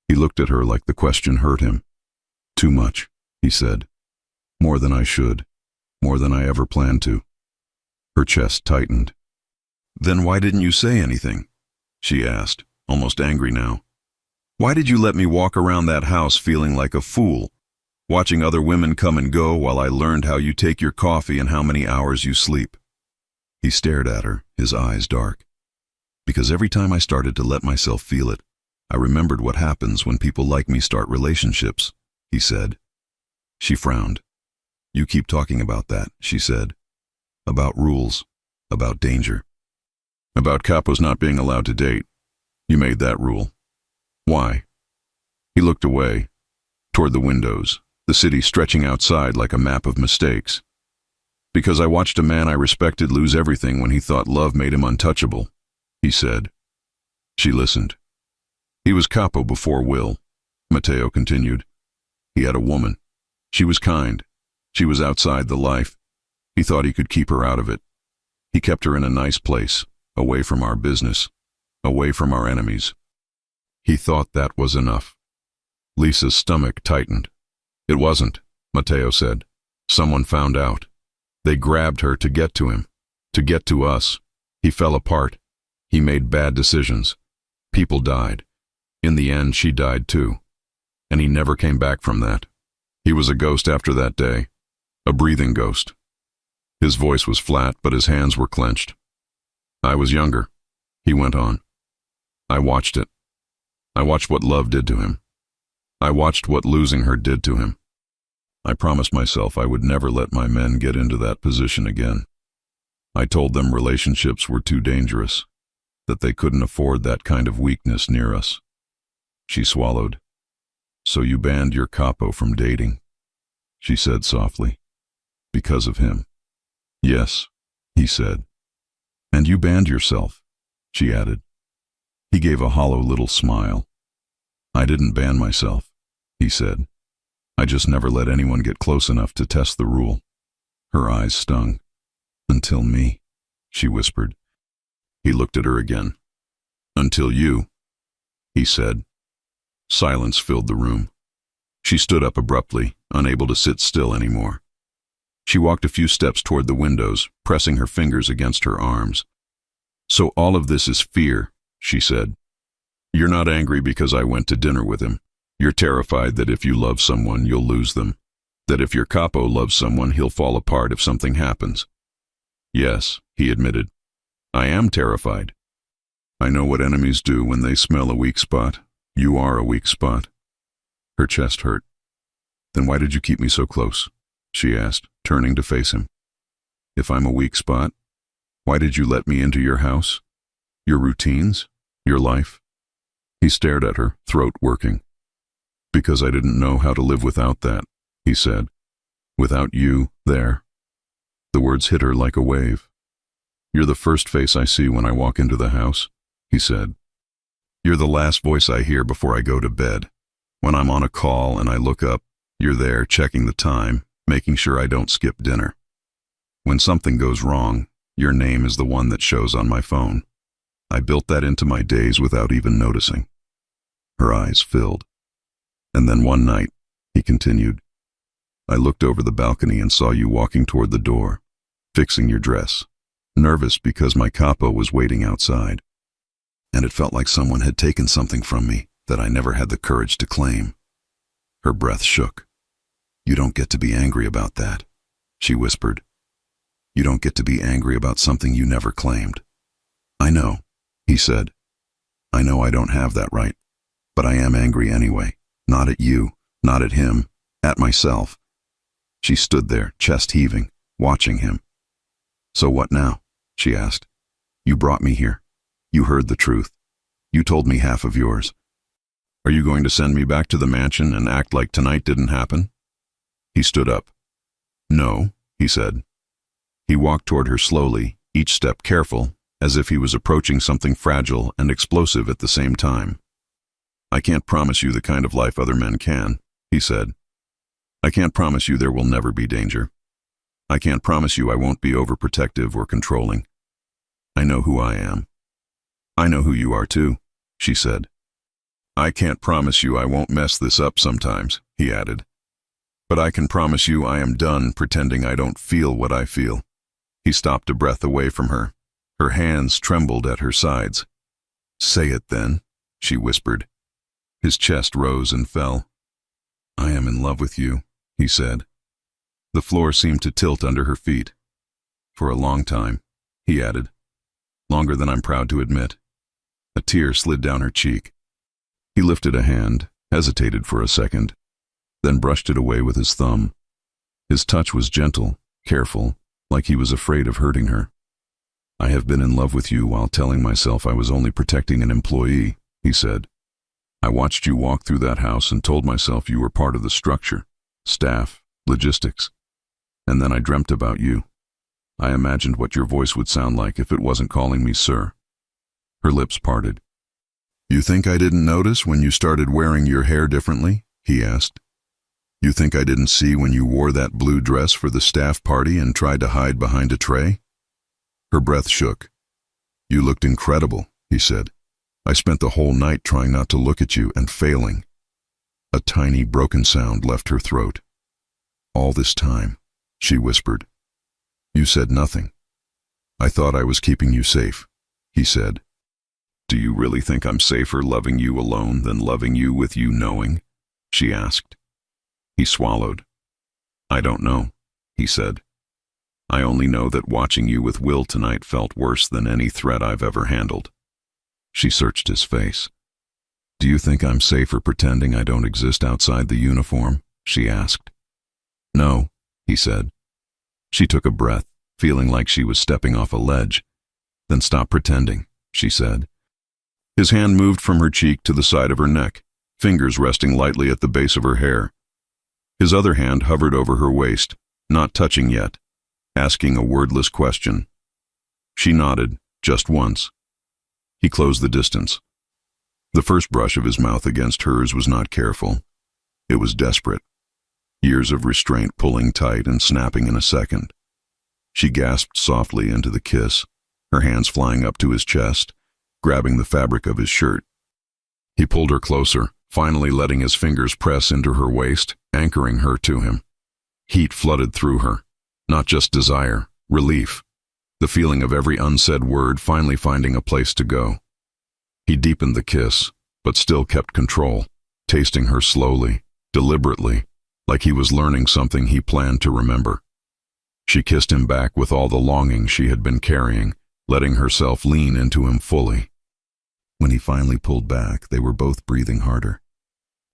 He looked at her like the question hurt him. "Too much," he said. "More than I should. More than I ever planned to." Her chest tightened. "Then why didn't you say anything?" she asked, almost angry now. "Why did you let me walk around that house feeling like a fool, watching other women come and go while I learned how you take your coffee and how many hours you sleep?" He stared at her, his eyes dark. "Because every time I started to let myself feel it, I remembered what happens when people like me start relationships," he said. She frowned. "You keep talking about that," she said. "About rules, about danger. About Capo's not being allowed to date. You made that rule. Why?" He looked away, toward the windows, the city stretching outside like a map of mistakes. "Because I watched a man I respected lose everything when he thought love made him untouchable," he said. She listened. "He was Capo before Will," Matteo continued. "He had a woman. She was kind. She was outside the life. He thought he could keep her out of it. He kept her in a nice place, away from our business, away from our enemies. He thought that was enough." Lisa's stomach tightened. "It wasn't," Matteo said. "Someone found out. They grabbed her to get to him, to get to us. He fell apart. He made bad decisions. People died. In the end, she died too. And he never came back from that. He was a ghost after that day, a breathing ghost." His voice was flat, but his hands were clenched. "I was younger," he went on. "I watched it. I watched what love did to him. I watched what losing her did to him. I promised myself I would never let my men get into that position again. I told them relationships were too dangerous, that they couldn't afford that kind of weakness near us." She swallowed. "So you banned your Capo from dating," she said softly. because of him. Yes, he said. And you banned yourself, she added. He gave a hollow little smile. I didn't ban myself, he said. I just never let anyone get close enough to test the rule. Her eyes stung. Until me, she whispered. He looked at her again. Until you, he said. Silence filled the room. She stood up abruptly, unable to sit still anymore. She walked a few steps toward the windows, pressing her fingers against her arms. So all of this is fear, she said. You're not angry because I went to dinner with him. You're terrified that if you love someone, you'll lose them. That if your Capo loves someone, he'll fall apart if something happens. Yes, he admitted. I am terrified. I know what enemies do when they smell a weak spot. You are a weak spot. Her chest hurt. Then why did you keep me so close? She asked, turning to face him. If I'm a weak spot, why did you let me into your house? Your routines? Your life? He stared at her, throat working. Because I didn't know how to live without that, he said. Without you, there. The words hit her like a wave. You're the first face I see when I walk into the house, he said. You're the last voice I hear before I go to bed. When I'm on a call and I look up, you're there checking the time, making sure I don't skip dinner. When something goes wrong, your name is the one that shows on my phone. I built that into my days without even noticing. Her eyes filled. And then one night, he continued, I looked over the balcony and saw you walking toward the door, fixing your dress, nervous because my Capo was waiting outside. And it felt like someone had taken something from me that I never had the courage to claim. Her breath shook. You don't get to be angry about that, she whispered. You don't get to be angry about something you never claimed. I know, he said. I know I don't have that right, but I am angry anyway. Not at you, not at him, at myself. She stood there, chest heaving, watching him. So what now? She asked. You brought me here. You heard the truth. You told me half of yours. Are you going to send me back to the mansion and act like tonight didn't happen? He stood up. No, he said. He walked toward her slowly, each step careful, as if he was approaching something fragile and explosive at the same time. I can't promise you the kind of life other men can, he said. I can't promise you there will never be danger. I can't promise you I won't be overprotective or controlling. I know who I am. I know who you are too, she said. I can't promise you I won't mess this up sometimes, he added. But I can promise you I am done pretending I don't feel what I feel. He stopped a breath away from her. Her hands trembled at her sides. Say it then, she whispered. His chest rose and fell. I am in love with you, he said. The floor seemed to tilt under her feet. For a long time, he added. Longer than I'm proud to admit. A tear slid down her cheek. He lifted a hand, hesitated for a second, then brushed it away with his thumb. His touch was gentle, careful, like he was afraid of hurting her. I have been in love with you while telling myself I was only protecting an employee, he said. I watched you walk through that house and told myself you were part of the structure, staff, logistics. And then I dreamt about you. I imagined what your voice would sound like if it wasn't calling me sir. Her lips parted. You think I didn't notice when you started wearing your hair differently? He asked. You think I didn't see when you wore that blue dress for the staff party and tried to hide behind a tray? Her breath shook. You looked incredible, he said. I spent the whole night trying not to look at you and failing. A tiny broken sound left her throat. All this time, she whispered. You said nothing. I thought I was keeping you safe, he said. Do you really think I'm safer loving you alone than loving you with you knowing? She asked. He swallowed. I don't know, he said. I only know that watching you with Will tonight felt worse than any threat I've ever handled. She searched his face. Do you think I'm safer pretending I don't exist outside the uniform? She asked. No, he said. She took a breath, feeling like she was stepping off a ledge. Then stop pretending, she said. His hand moved from her cheek to the side of her neck, fingers resting lightly at the base of her hair. His other hand hovered over her waist, not touching yet, asking a wordless question. She nodded, just once. He closed the distance. The first brush of his mouth against hers was not careful. It was desperate. Years of restraint pulling tight and snapping in a second. She gasped softly into the kiss, her hands flying up to his chest, grabbing the fabric of his shirt. He pulled her closer, finally letting his fingers press into her waist, anchoring her to him. Heat flooded through her, not just desire, relief, the feeling of every unsaid word finally finding a place to go. He deepened the kiss, but still kept control, tasting her slowly, deliberately, like he was learning something he planned to remember. She kissed him back with all the longing she had been carrying, letting herself lean into him fully. When he finally pulled back, they were both breathing harder.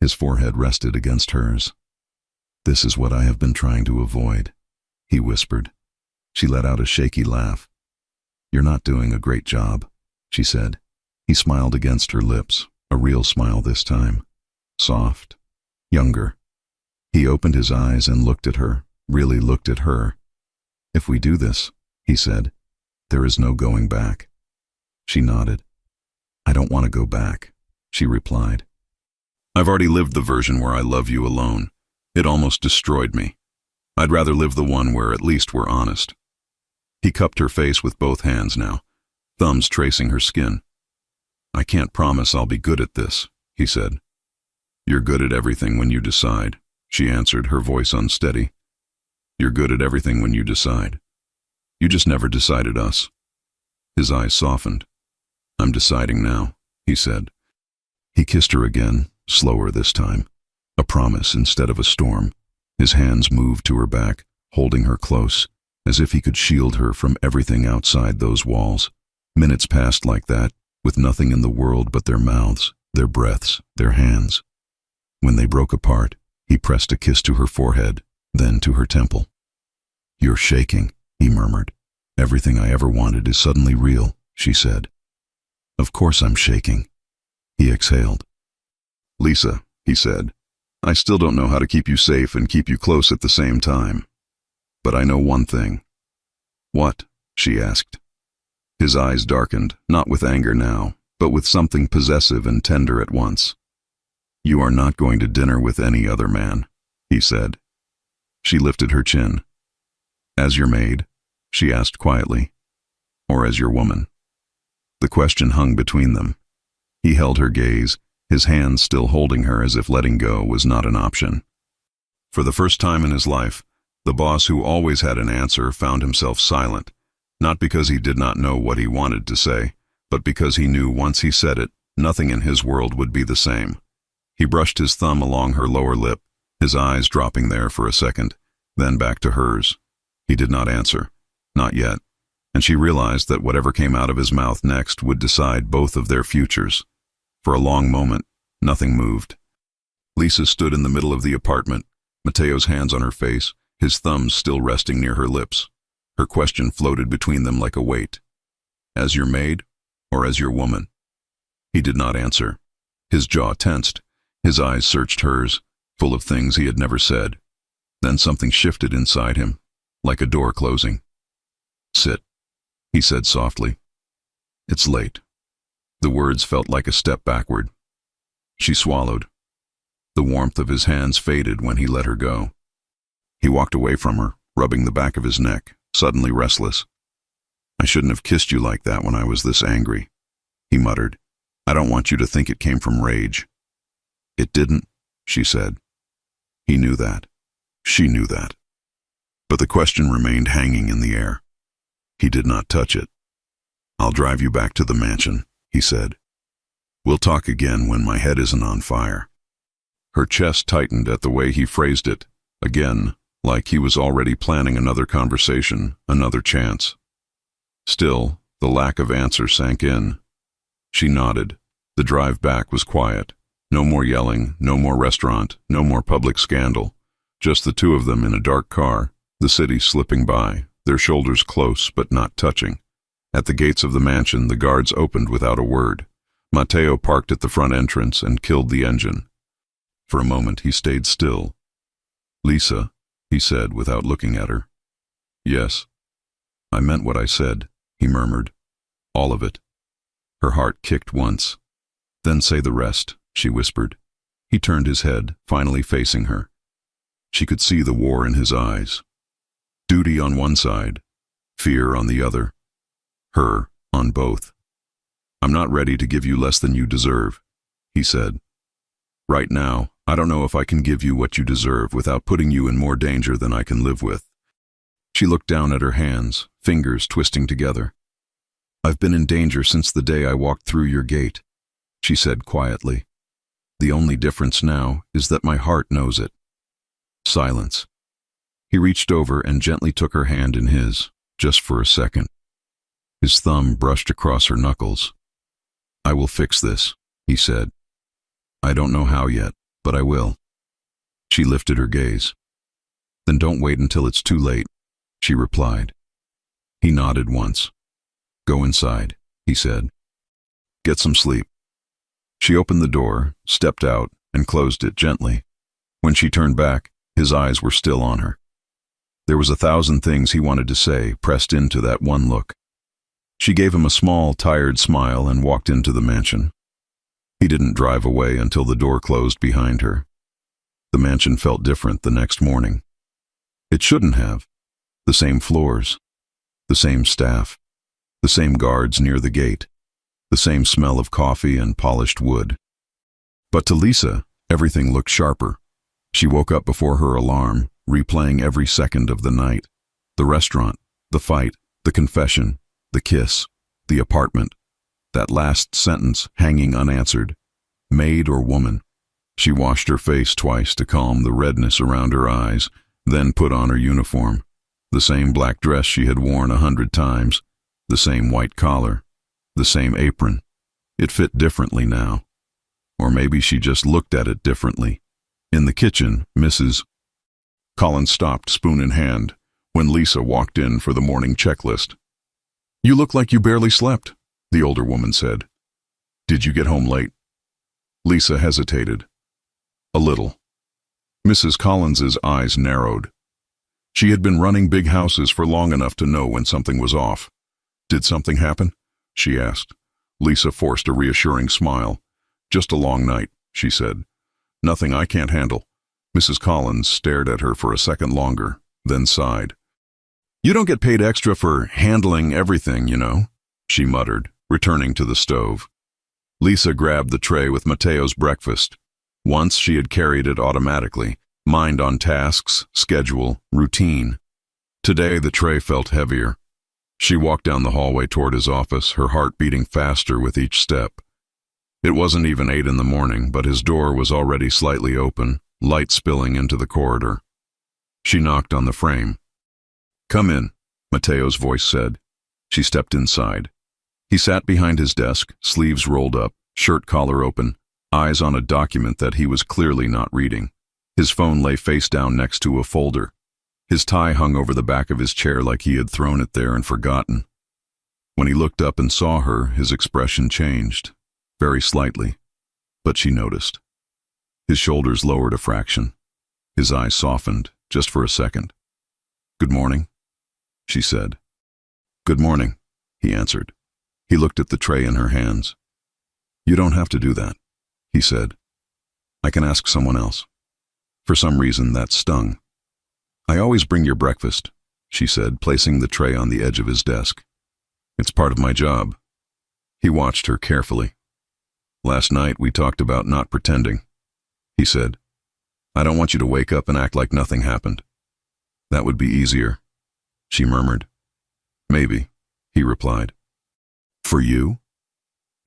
His forehead rested against hers. "This is what I have been trying to avoid," he whispered. She let out a shaky laugh. "You're not doing a great job," she said. He smiled against her lips, a real smile this time. Soft, younger. He opened his eyes and looked at her, really looked at her. "If we do this," he said, "there is no going back." She nodded. "I don't want to go back," she replied. "I've already lived the version where I love you alone. It almost destroyed me. I'd rather live the one where at least we're honest." He cupped her face with both hands now, thumbs tracing her skin. "I can't promise I'll be good at this," he said. "You're good at everything when you decide," she answered, her voice unsteady. "You're good at everything when you decide. You just never decided us." His eyes softened. "I'm deciding now," he said. He kissed her again, slower this time. A promise instead of a storm. His hands moved to her back, holding her close, as if he could shield her from everything outside those walls. Minutes passed like that, with nothing in the world but their mouths, their breaths, their hands. When they broke apart, he pressed a kiss to her forehead, then to her temple. "You're shaking," he murmured. "Everything I ever wanted is suddenly real," she said. "Of course I'm shaking." He exhaled. "Lisa," he said, "I still don't know how to keep you safe and keep you close at the same time. But I know one thing." "What?" she asked. His eyes darkened, not with anger now, but with something possessive and tender at once. "You are not going to dinner with any other man," he said. She lifted her chin. "As your maid?" she asked quietly. "Or as your woman?" The question hung between them. He held her gaze, his hands still holding her as if letting go was not an option. For the first time in his life, the boss who always had an answer found himself silent, not because he did not know what he wanted to say, but because he knew once he said it, nothing in his world would be the same. He brushed his thumb along her lower lip, his eyes dropping there for a second, then back to hers. He did not answer, not yet, and she realized that whatever came out of his mouth next would decide both of their futures. For a long moment, nothing moved. Lisa stood in the middle of the apartment, Mateo's hands on her face, his thumbs still resting near her lips. Her question floated between them like a weight. "As your maid, or as your woman?" He did not answer. His jaw tensed, his eyes searched hers, full of things he had never said. Then something shifted inside him, like a door closing. "Sit," he said softly. "It's late." The words felt like a step backward. She swallowed. The warmth of his hands faded when he let her go. He walked away from her, rubbing the back of his neck, suddenly restless. "I shouldn't have kissed you like that when I was this angry," he muttered. "I don't want you to think it came from rage." "It didn't," she said. He knew that. She knew that. But the question remained hanging in the air. He did not touch it. "I'll drive you back to the mansion," he said. "We'll talk again when my head isn't on fire." Her chest tightened at the way he phrased it, again, like he was already planning another conversation, another chance. Still, the lack of answer sank in. She nodded. The drive back was quiet. No more yelling, no more restaurant, no more public scandal. Just the two of them in a dark car, the city slipping by, their shoulders close but not touching. At the gates of the mansion, the guards opened without a word. Mateo parked at the front entrance and killed the engine. For a moment he stayed still. "Lisa," he said without looking at her. Yes. I meant what I said, he murmured. All of it. Her heart kicked once. Then say the rest, she whispered. He turned his head, finally facing her. She could see the war in his eyes. Duty on one side, fear on the other. Her on both. I'm not ready to give you less than you deserve, he said. Right now, I don't know if I can give you what you deserve without putting you in more danger than I can live with. She looked down at her hands, fingers twisting together. I've been in danger since the day I walked through your gate, she said quietly. The only difference now is that my heart knows it. Silence. He reached over and gently took her hand in his, just for a second. His thumb brushed across her knuckles. I will fix this, he said. I don't know how yet, but I will. She lifted her gaze. Then don't wait until it's too late, she replied. He nodded once. Go inside, he said. Get some sleep. She opened the door, stepped out, and closed it gently. When she turned back, his eyes were still on her. There was 1,000 things he wanted to say pressed into that one look. She gave him a small, tired smile and walked into the mansion. He didn't drive away until the door closed behind her. The mansion felt different the next morning. It shouldn't have. The same floors, the same staff, the same guards near the gate, the same smell of coffee and polished wood. But to Lisa, everything looked sharper. She woke up before her alarm, replaying every second of the night. The restaurant, the fight, the confession, the kiss, the apartment. That last sentence hanging unanswered. Maid or woman? She washed her face twice to calm the redness around her eyes, then put on her uniform. The same black dress she had worn 100 times, the same white collar, the same apron. It fit differently now. Or maybe she just looked at it differently. In the kitchen, Mrs. Collins stopped, spoon in hand, when Lisa walked in for the morning checklist. You look like you barely slept, the older woman said. Did you get home late? Lisa hesitated. A little. Mrs. Collins's eyes narrowed. She had been running big houses for long enough to know when something was off. Did something happen? She asked. Lisa forced a reassuring smile. Just a long night, she said. Nothing I can't handle. Mrs. Collins stared at her for a second longer, then sighed. You don't get paid extra for handling everything, you know, she muttered, returning to the stove. Lisa grabbed the tray with Mateo's breakfast. Once she had carried it automatically, mind on tasks, schedule, routine. Today the tray felt heavier. She walked down the hallway toward his office, her heart beating faster with each step. It wasn't even 8 in the morning, but his door was already slightly open, light spilling into the corridor. She knocked on the frame. Come in, Mateo's voice said. She stepped inside. He sat behind his desk, sleeves rolled up, shirt collar open, eyes on a document that he was clearly not reading. His phone lay face down next to a folder. His tie hung over the back of his chair like he had thrown it there and forgotten. When he looked up and saw her, his expression changed, very slightly, but she noticed. His shoulders lowered a fraction. His eyes softened, just for a second. Good morning, she said. Good morning, he answered. He looked at the tray in her hands. You don't have to do that, he said. I can ask someone else. For some reason, that stung. I always bring your breakfast, she said, placing the tray on the edge of his desk. It's part of my job. He watched her carefully. Last night we talked about not pretending, he said. I don't want you to wake up and act like nothing happened. That would be easier, she murmured. Maybe, he replied. For you?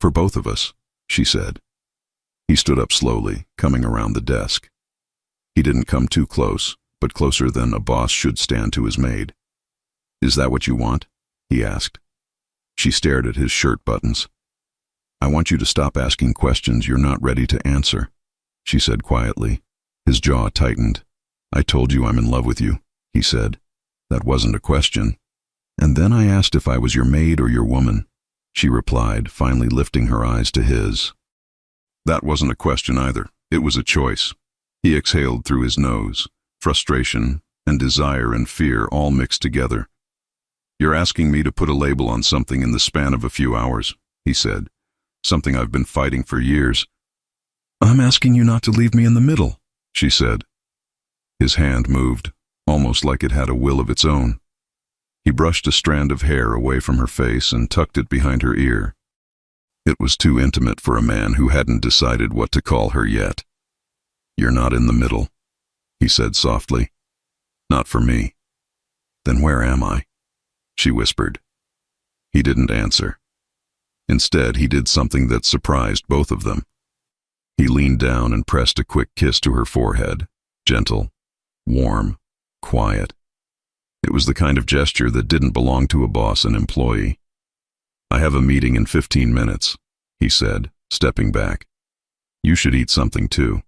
For both of us, she said. He stood up slowly, coming around the desk. He didn't come too close, but closer than a boss should stand to his maid. Is that what you want? He asked. She stared at his shirt buttons. I want you to stop asking questions you're not ready to answer, she said quietly. His jaw tightened. I told you I'm in love with you, he said. That wasn't a question. And then I asked if I was your maid or your woman, she replied, finally lifting her eyes to his. That wasn't a question either. It was a choice. He exhaled through his nose, frustration, and desire and fear all mixed together. "You're asking me to put a label on something in the span of a few hours," he said. "Something I've been fighting for years." "I'm asking you not to leave me in the middle," she said. His hand moved, almost like it had a will of its own. He brushed a strand of hair away from her face and tucked it behind her ear. It was too intimate for a man who hadn't decided what to call her yet. "You're not in the middle," he said softly. "Not for me." "Then where am I?" she whispered. He didn't answer. Instead, he did something that surprised both of them. He leaned down and pressed a quick kiss to her forehead, gentle, warm, quiet. It was the kind of gesture that didn't belong to a boss and employee. "I have a meeting in 15 minutes, he said, stepping back. "You should eat something too.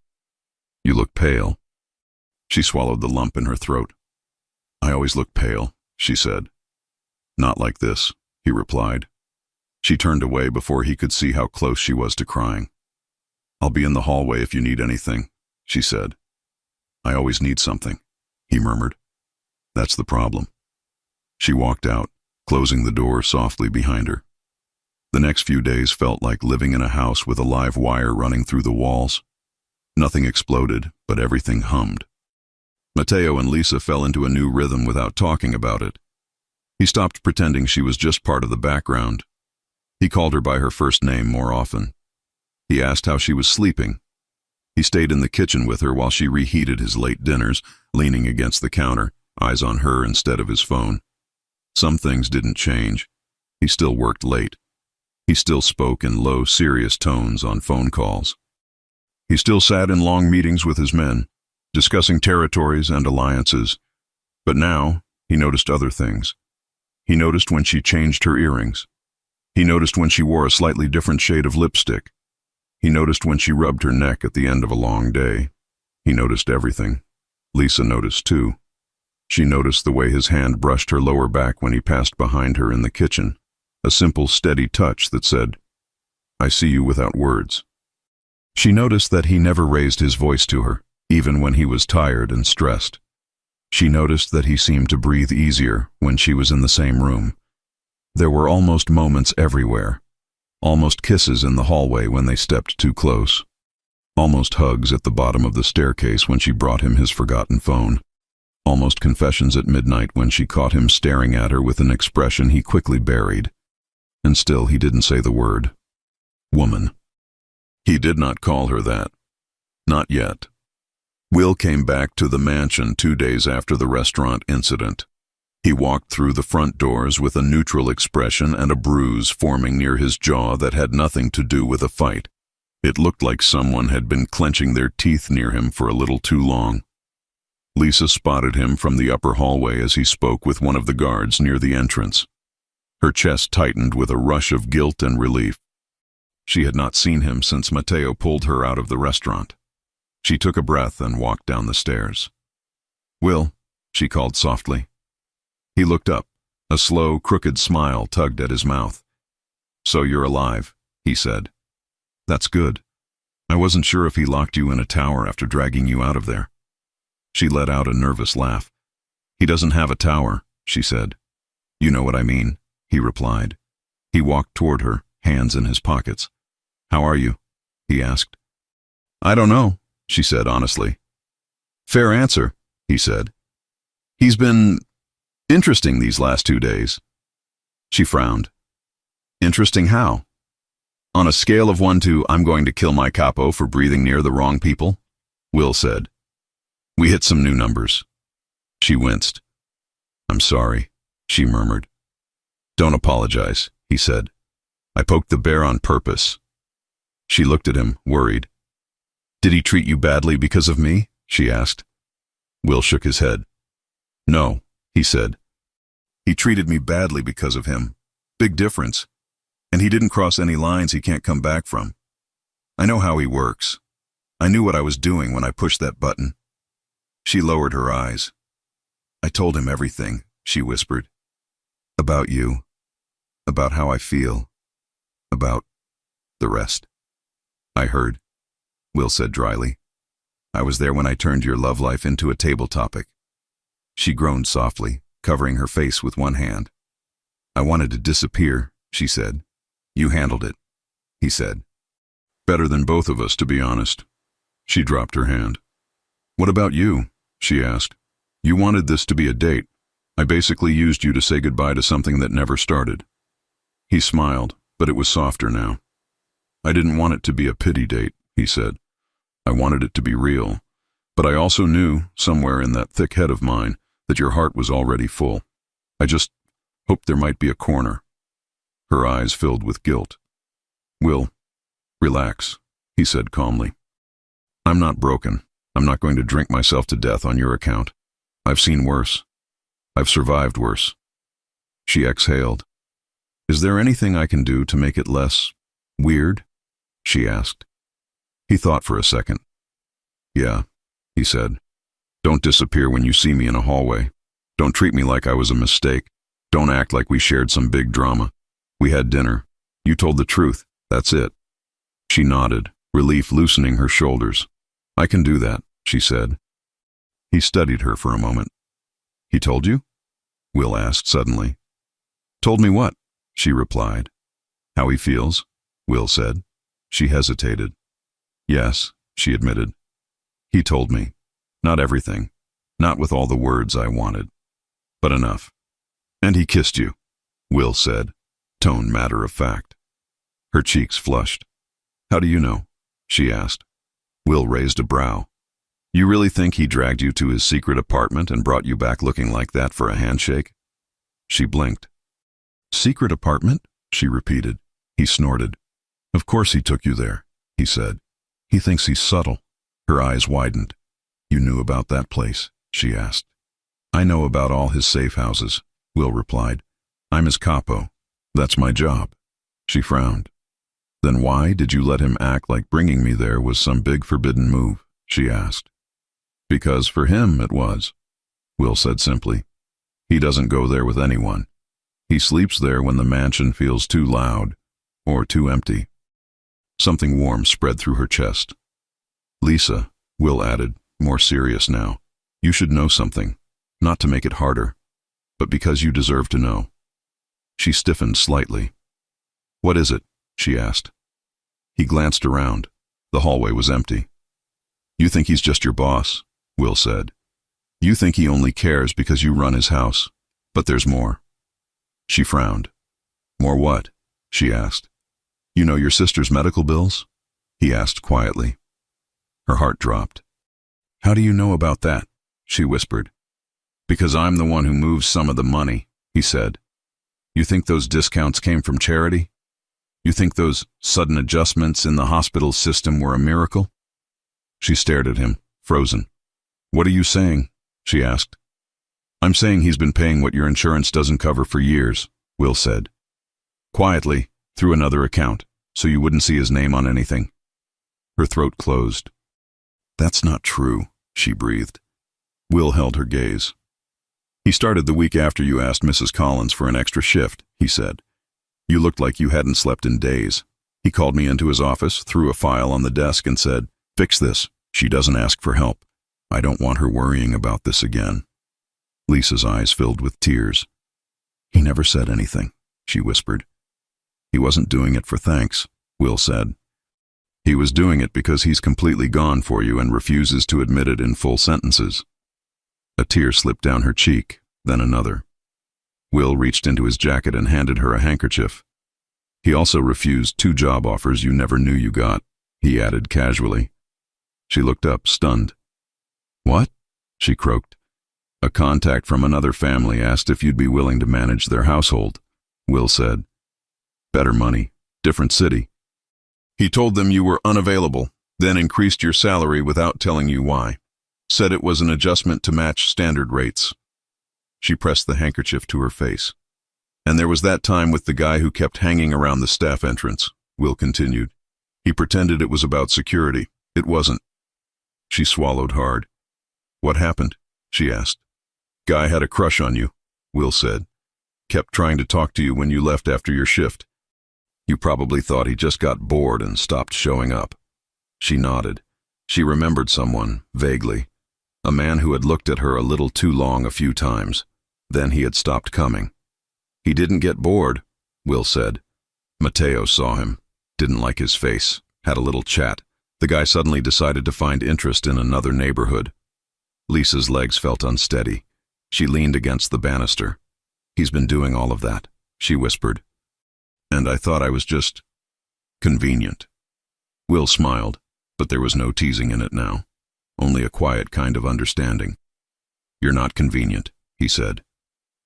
You look pale." She swallowed the lump in her throat. "I always look pale," she said. "Not like this," he replied. She turned away before he could see how close she was to crying. "I'll be in the hallway if you need anything," she said. "I always need something," he murmured. "That's the problem." She walked out, closing the door softly behind her. The next few days felt like living in a house with a live wire running through the walls. Nothing exploded, but everything hummed. Mateo and Lisa fell into a new rhythm without talking about it. He stopped pretending she was just part of the background. He called her by her first name more often. He asked how she was sleeping. He stayed in the kitchen with her while she reheated his late dinners, leaning against the counter, eyes on her instead of his phone. Some things didn't change. He still worked late. He still spoke in low, serious tones on phone calls. He still sat in long meetings with his men, discussing territories and alliances. But now, he noticed other things. He noticed when she changed her earrings. He noticed when she wore a slightly different shade of lipstick. He noticed when she rubbed her neck at the end of a long day. He noticed everything. Lisa noticed too. She noticed the way his hand brushed her lower back when he passed behind her in the kitchen, a simple, steady touch that said, "I see you without words." She noticed that he never raised his voice to her, even when he was tired and stressed. She noticed that he seemed to breathe easier when she was in the same room. There were almost moments everywhere, almost kisses in the hallway when they stepped too close, almost hugs at the bottom of the staircase when she brought him his forgotten phone, almost confessions at midnight when she caught him staring at her with an expression he quickly buried. And still he didn't say the word. Woman. He did not call her that. Not yet. Will came back to the mansion 2 days after the restaurant incident. He walked through the front doors with a neutral expression and a bruise forming near his jaw that had nothing to do with a fight. It looked like someone had been clenching their teeth near him for a little too long. Lisa spotted him from the upper hallway as he spoke with one of the guards near the entrance. Her chest tightened with a rush of guilt and relief. She had not seen him since Mateo pulled her out of the restaurant. She took a breath and walked down the stairs. "Will," she called softly. He looked up. A slow, crooked smile tugged at his mouth. "So you're alive," he said. "That's good. I wasn't sure if he locked you in a tower after dragging you out of there." She let out a nervous laugh. "He doesn't have a tower," she said. "You know what I mean," he replied. He walked toward her, hands in his pockets. "How are you?" he asked. "I don't know," she said honestly. "Fair answer," he said. "He's been interesting these last 2 days." She frowned. "Interesting how?" "On a scale of 1 to I'm going to kill my capo for breathing near the wrong people," Will said. "We hit some new numbers." She winced. "I'm sorry," she murmured. "Don't apologize," he said. "I poked the bear on purpose." She looked at him, worried. "Did he treat you badly because of me?" she asked. Will shook his head. "No," he said. "He treated me badly because of him. Big difference. And he didn't cross any lines he can't come back from. I know how he works. I knew what I was doing when I pushed that button." She lowered her eyes. "I told him everything," she whispered. "About you. About how I feel. About the rest." "I heard," Will said dryly. "I was there when I turned your love life into a table topic." She groaned softly, covering her face with one hand. I wanted to disappear, she said. You handled it, he said. Better than both of us, to be honest. She dropped her hand. What about you? She asked. You wanted this to be a date. I basically used you to say goodbye to something that never started. He smiled, but it was softer now. I didn't want it to be a pity date, he said. I wanted it to be real. But I also knew, somewhere in that thick head of mine, that your heart was already full. I just hoped there might be a corner. Her eyes filled with guilt. Will, relax, he said calmly. I'm not broken. I'm not going to drink myself to death on your account. I've seen worse. I've survived worse. She exhaled. Is there anything I can do to make it less weird? She asked. He thought for a second. Yeah, he said. Don't disappear when you see me in a hallway. Don't treat me like I was a mistake. Don't act like we shared some big drama. We had dinner. You told the truth. That's it. She nodded, relief loosening her shoulders. I can do that, she said. He studied her for a moment. He told you? Will asked suddenly. Told me what? She replied. How he feels, Will said. She hesitated. Yes, she admitted. He told me. Not everything. Not with all the words I wanted. But enough. And he kissed you, Will said, tone matter of fact. Her cheeks flushed. How do you know? She asked. Will raised a brow. You really think he dragged you to his secret apartment and brought you back looking like that for a handshake? She blinked. Secret apartment? She repeated. He snorted. Of course he took you there, he said. He thinks he's subtle. Her eyes widened. You knew about that place? She asked. I know about all his safe houses, Will replied. I'm his capo. That's my job. She frowned. Then why did you let him act like bringing me there was some big forbidden move? She asked. Because for him it was, Will said simply. He doesn't go there with anyone. He sleeps there when the mansion feels too loud or too empty. Something warm spread through her chest. Lisa, Will added, more serious now, you should know something, not to make it harder, but because you deserve to know. She stiffened slightly. What is it? She asked. He glanced around. The hallway was empty. You think he's just your boss, Will said. You think he only cares because you run his house, but there's more. She frowned. More what? She asked. You know your sister's medical bills? He asked quietly. Her heart dropped. How do you know about that? She whispered. Because I'm the one who moves some of the money, he said. You think those discounts came from charity? You think those sudden adjustments in the hospital system were a miracle? She stared at him, frozen. What are you saying? She asked. I'm saying he's been paying what your insurance doesn't cover for years, Will said. Quietly, through another account, so you wouldn't see his name on anything. Her throat closed. That's not true, she breathed. Will held her gaze. He started the week after you asked Mrs. Collins for an extra shift, he said. You looked like you hadn't slept in days. He called me into his office, threw a file on the desk and said, Fix this. She doesn't ask for help. I don't want her worrying about this again. Lisa's eyes filled with tears. He never said anything, she whispered. He wasn't doing it for thanks, Will said. He was doing it because he's completely gone for you and refuses to admit it in full sentences. A tear slipped down her cheek, then another. Will reached into his jacket and handed her a handkerchief. He also refused 2 job offers you never knew you got, he added casually. She looked up, stunned. What? She croaked. A contact from another family asked if you'd be willing to manage their household, Will said. Better money, different city. He told them you were unavailable, then increased your salary without telling you why. Said it was an adjustment to match standard rates. She pressed the handkerchief to her face. And there was that time with the guy who kept hanging around the staff entrance, Will continued. He pretended it was about security. It wasn't. She swallowed hard. What happened? She asked. Guy had a crush on you, Will said. Kept trying to talk to you when you left after your shift. You probably thought he just got bored and stopped showing up. She nodded. She remembered someone, vaguely. A man who had looked at her a little too long a few times. Then he had stopped coming. He didn't get bored, Will said. Matteo saw him, didn't like his face, had a little chat. The guy suddenly decided to find interest in another neighborhood. Lisa's legs felt unsteady. She leaned against the banister. He's been doing all of that, she whispered. And I thought I was just convenient. Will smiled, but there was no teasing in it now, only a quiet kind of understanding. You're not convenient, he said.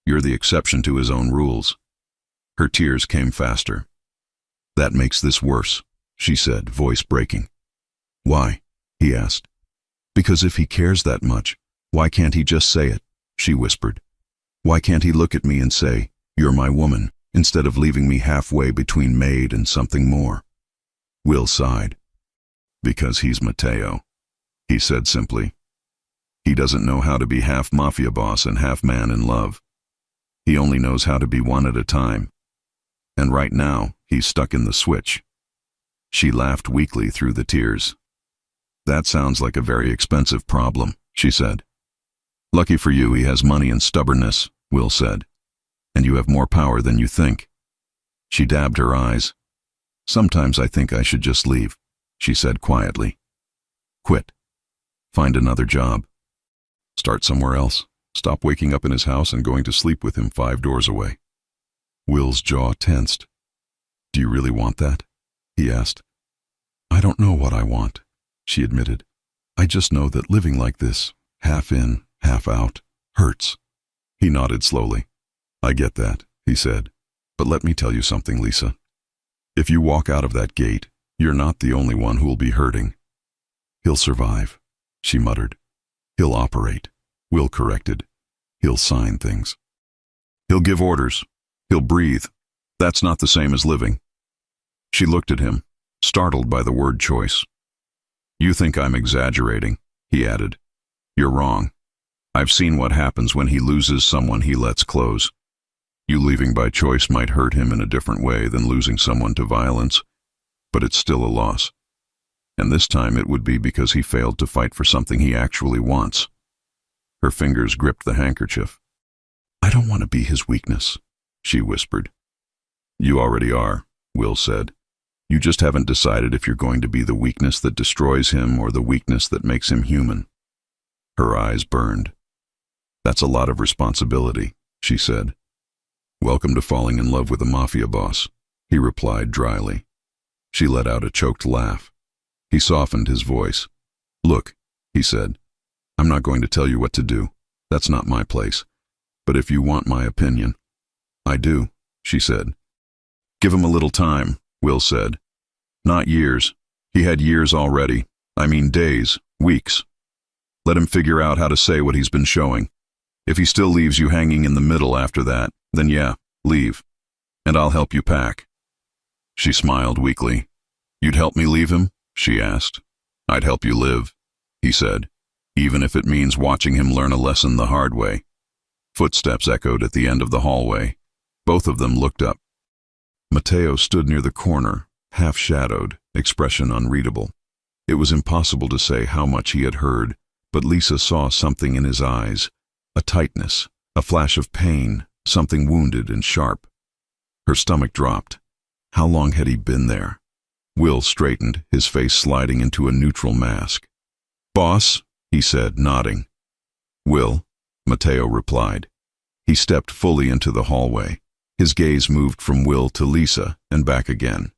You're the exception to his own rules. Her tears came faster. That makes this worse, she said, voice breaking. Why? He asked. Because if he cares that much, why can't he just say it? She whispered. Why can't he look at me and say, you're my woman, instead of leaving me halfway between Maid and something more? Will sighed. Because he's Matteo, he said simply. He doesn't know how to be half mafia boss and half man in love. He only knows how to be one at a time. And right now, he's stuck in the switch. She laughed weakly through the tears. That sounds like a very expensive problem, she said. Lucky for you, he has money and stubbornness, Will said. And you have more power than you think. She dabbed her eyes. Sometimes I think I should just leave, she said quietly. Quit. Find another job. Start somewhere else. Stop waking up in his house and going to sleep with him 5 doors away. Will's jaw tensed. Do you really want that? He asked. I don't know what I want, she admitted. I just know that living like this, half in, half out, hurts. He nodded slowly. I get that, he said. But let me tell you something, Lisa. If you walk out of that gate, you're not the only one who'll be hurting. He'll survive, she muttered. He'll operate, Will corrected. He'll sign things. He'll give orders. He'll breathe. That's not the same as living. She looked at him, startled by the word choice. You think I'm exaggerating, he added. You're wrong. I've seen what happens when he loses someone he lets close. You leaving by choice might hurt him in a different way than losing someone to violence, but it's still a loss. And this time it would be because he failed to fight for something he actually wants. Her fingers gripped the handkerchief. I don't want to be his weakness, she whispered. You already are, Will said. You just haven't decided if you're going to be the weakness that destroys him or the weakness that makes him human. Her eyes burned. That's a lot of responsibility, she said. Welcome to falling in love with a mafia boss, he replied dryly. She let out a choked laugh. He softened his voice. Look, he said, I'm not going to tell you what to do. That's not my place. But if you want my opinion, I do, she said. Give him a little time, Will said. Not years. He had years already. I mean days, weeks. Let him figure out how to say what he's been showing. If he still leaves you hanging in the middle after that, then yeah, leave. And I'll help you pack. She smiled weakly. You'd help me leave him? She asked. I'd help you live, he said, even if it means watching him learn a lesson the hard way. Footsteps echoed at the end of the hallway. Both of them looked up. Matteo stood near the corner, half-shadowed, expression unreadable. It was impossible to say how much he had heard, but Lisa saw something in his eyes, a tightness, a flash of pain, something wounded and sharp. Her stomach dropped. How long had he been there? Will straightened, his face sliding into a neutral mask. Boss, he said, nodding. Will, Matteo replied. He stepped fully into the hallway. His gaze moved from Will to Lisa and back again.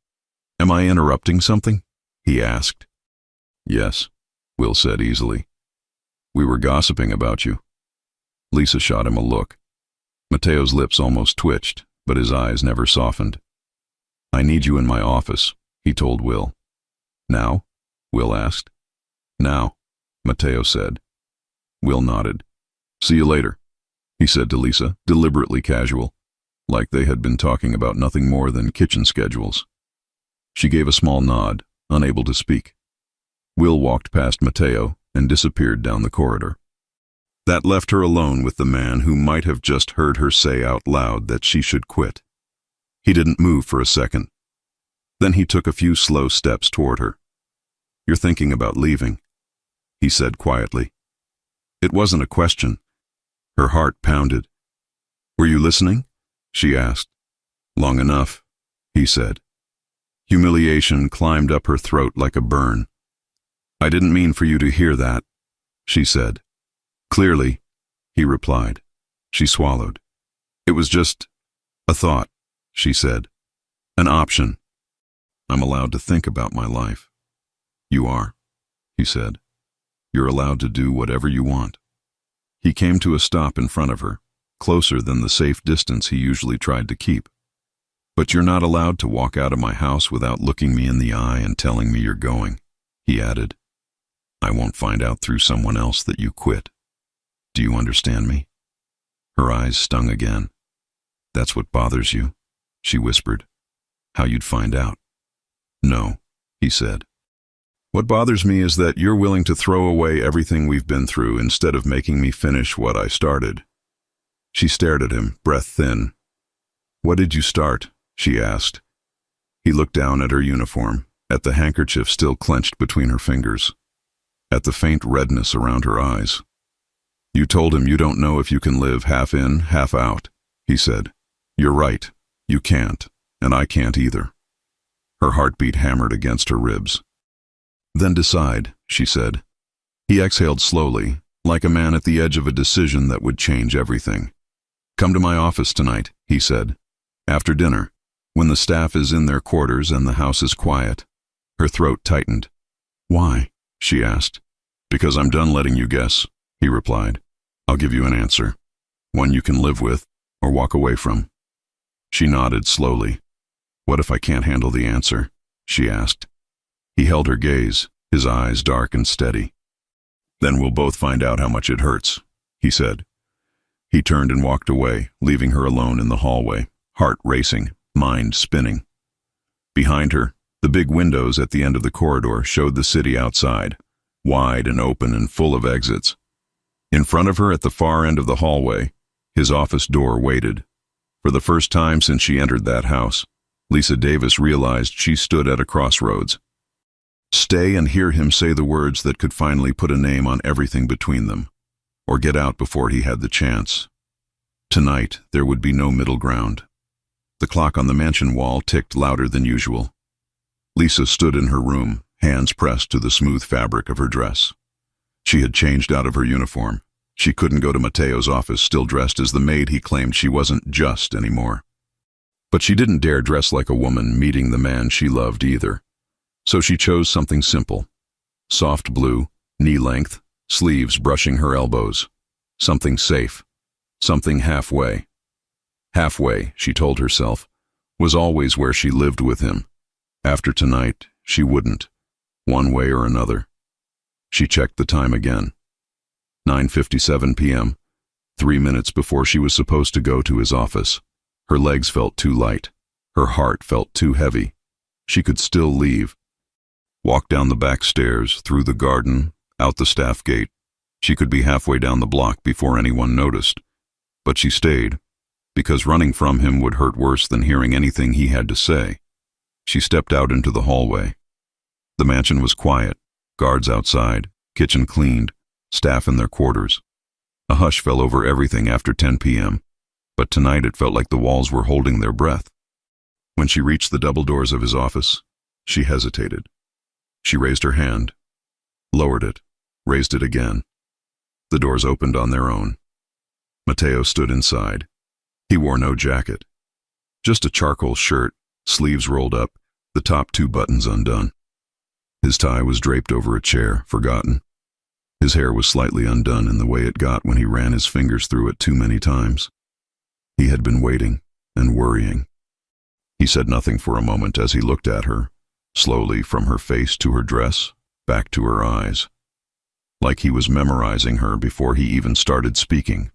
Am I interrupting something? He asked. Yes, Will said easily. We were gossiping about you. Lisa shot him a look. Matteo's lips almost twitched, but his eyes never softened. I need you in my office, he told Will. Now? Will asked. Now, Matteo said. Will nodded. See you later, he said to Lisa, deliberately casual, like they had been talking about nothing more than kitchen schedules. She gave a small nod, unable to speak. Will walked past Matteo and disappeared down the corridor. That left her alone with the man who might have just heard her say out loud that she should quit. He didn't move for a second. Then he took a few slow steps toward her. You're thinking about leaving, he said quietly. It wasn't a question. Her heart pounded. "Were you listening?" she asked. "Long enough," he said. Humiliation climbed up her throat like a burn. "I didn't mean for you to hear that," she said. "Clearly," he replied. She swallowed. "It was just a thought," she said. "An option. I'm allowed to think about my life." "You are," he said. "You're allowed to do whatever you want." He came to a stop in front of her, closer than the safe distance he usually tried to keep. "But you're not allowed to walk out of my house without looking me in the eye and telling me you're going," he added. "I won't find out through someone else that you quit. Do you understand me?" Her eyes stung again. "That's what bothers you?" she whispered. "How you'd find out?" "No," he said. "What bothers me is that you're willing to throw away everything we've been through instead of making me finish what I started." She stared at him, breath thin. "What did you start?" she asked. He looked down at her uniform, at the handkerchief still clenched between her fingers, at the faint redness around her eyes. "You told him you don't know if you can live half in, half out," he said. "You're right. You can't, and I can't either." Her heartbeat hammered against her ribs. "Then decide," she said. He exhaled slowly, like a man at the edge of a decision that would change everything. "Come to my office tonight," he said. "After dinner, when the staff is in their quarters and the house is quiet." Her throat tightened. "Why?" she asked. "Because I'm done letting you guess," he replied. "I'll give you an answer. One you can live with or walk away from." She nodded slowly. "What if I can't handle the answer?" she asked. He held her gaze, his eyes dark and steady. "Then we'll both find out how much it hurts," he said. He turned and walked away, leaving her alone in the hallway, heart racing, mind spinning. Behind her, the big windows at the end of the corridor showed the city outside, wide and open and full of exits. In front of her at the far end of the hallway, his office door waited. For the first time since she entered that house, Lisa Davis realized she stood at a crossroads. Stay and hear him say the words that could finally put a name on everything between them, or get out before he had the chance. Tonight, there would be no middle ground. The clock on the mansion wall ticked louder than usual. Lisa stood in her room, hands pressed to the smooth fabric of her dress. She had changed out of her uniform. She couldn't go to Mateo's office still dressed as the maid he claimed she wasn't just anymore. But she didn't dare dress like a woman meeting the man she loved either. So she chose something simple. Soft blue, knee-length, sleeves brushing her elbows. Something safe. Something halfway. Halfway, she told herself, was always where she lived with him. After tonight, she wouldn't, one way or another. She checked the time again. 9:57 p.m., 3 minutes before she was supposed to go to his office. Her legs felt too light. Her heart felt too heavy. She could still leave. Walk down the back stairs, through the garden, out the staff gate. She could be halfway down the block before anyone noticed. But she stayed, because running from him would hurt worse than hearing anything he had to say. She stepped out into the hallway. The mansion was quiet, guards outside, kitchen cleaned, staff in their quarters. A hush fell over everything after 10 p.m., but tonight it felt like the walls were holding their breath. When she reached the double doors of his office, she hesitated. She raised her hand, lowered it, raised it again. The doors opened on their own. Mateo stood inside. He wore no jacket. Just a charcoal shirt, sleeves rolled up, the top 2 buttons undone. His tie was draped over a chair, forgotten. His hair was slightly undone in the way it got when he ran his fingers through it too many times. He had been waiting and worrying. He said nothing for a moment as he looked at her, slowly from her face to her dress, back to her eyes. Like he was memorizing her before he even started speaking.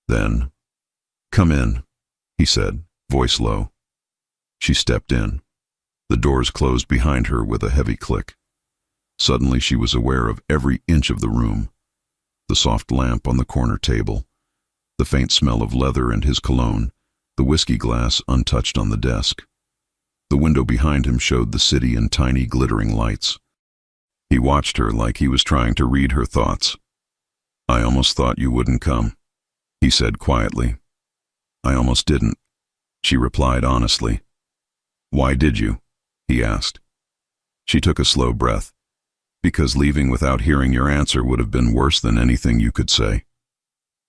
Then, "Come in," he said, voice low. She stepped in. The doors closed behind her with a heavy click. Suddenly she was aware of every inch of the room. The soft lamp on the corner table, the faint smell of leather and his cologne, the whiskey glass untouched on the desk. The window behind him showed the city in tiny glittering lights. He watched her like he was trying to read her thoughts. I almost thought you wouldn't come, he said quietly. I almost didn't, she replied honestly. Why did you? He asked. She took a slow breath. Because leaving without hearing your answer would have been worse than anything you could say.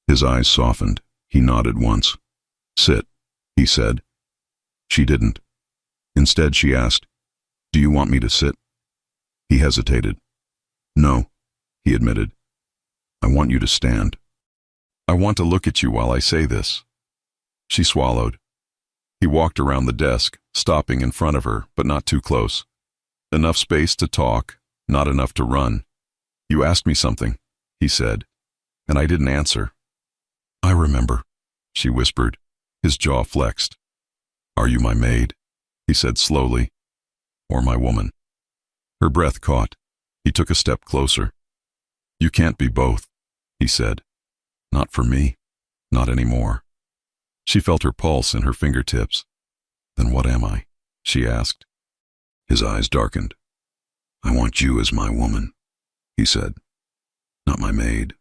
His eyes softened. He nodded once. Sit, he said. She didn't. Instead, she asked, Do you want me to sit? He hesitated. No, he admitted. I want you to stand. I want to look at you while I say this. She swallowed. He walked around the desk, stopping in front of her, but not too close. Enough space to talk, not enough to run. You asked me something, he said, and I didn't answer. I remember, she whispered. His jaw flexed. Are you my maid? He said slowly. Or my woman? Her breath caught. He took a step closer. You can't be both, he said. Not for me. Not anymore. She felt her pulse in her fingertips. Then what am I? She asked. His eyes darkened. I want you as my woman, he said. Not my maid.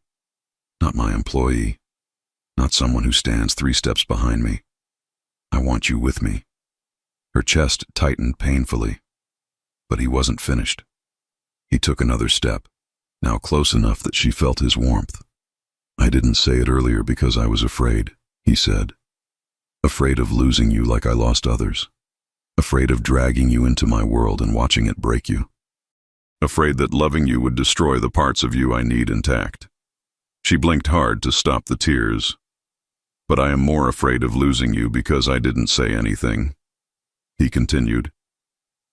Not my employee. Not someone who stands 3 steps behind me. I want you with me. Her chest tightened painfully. But he wasn't finished. He took another step, now close enough that she felt his warmth. I didn't say it earlier because I was afraid, he said. Afraid of losing you like I lost others. Afraid of dragging you into my world and watching it break you. Afraid that loving you would destroy the parts of you I need intact. She blinked hard to stop the tears. But I am more afraid of losing you because I didn't say anything. He continued.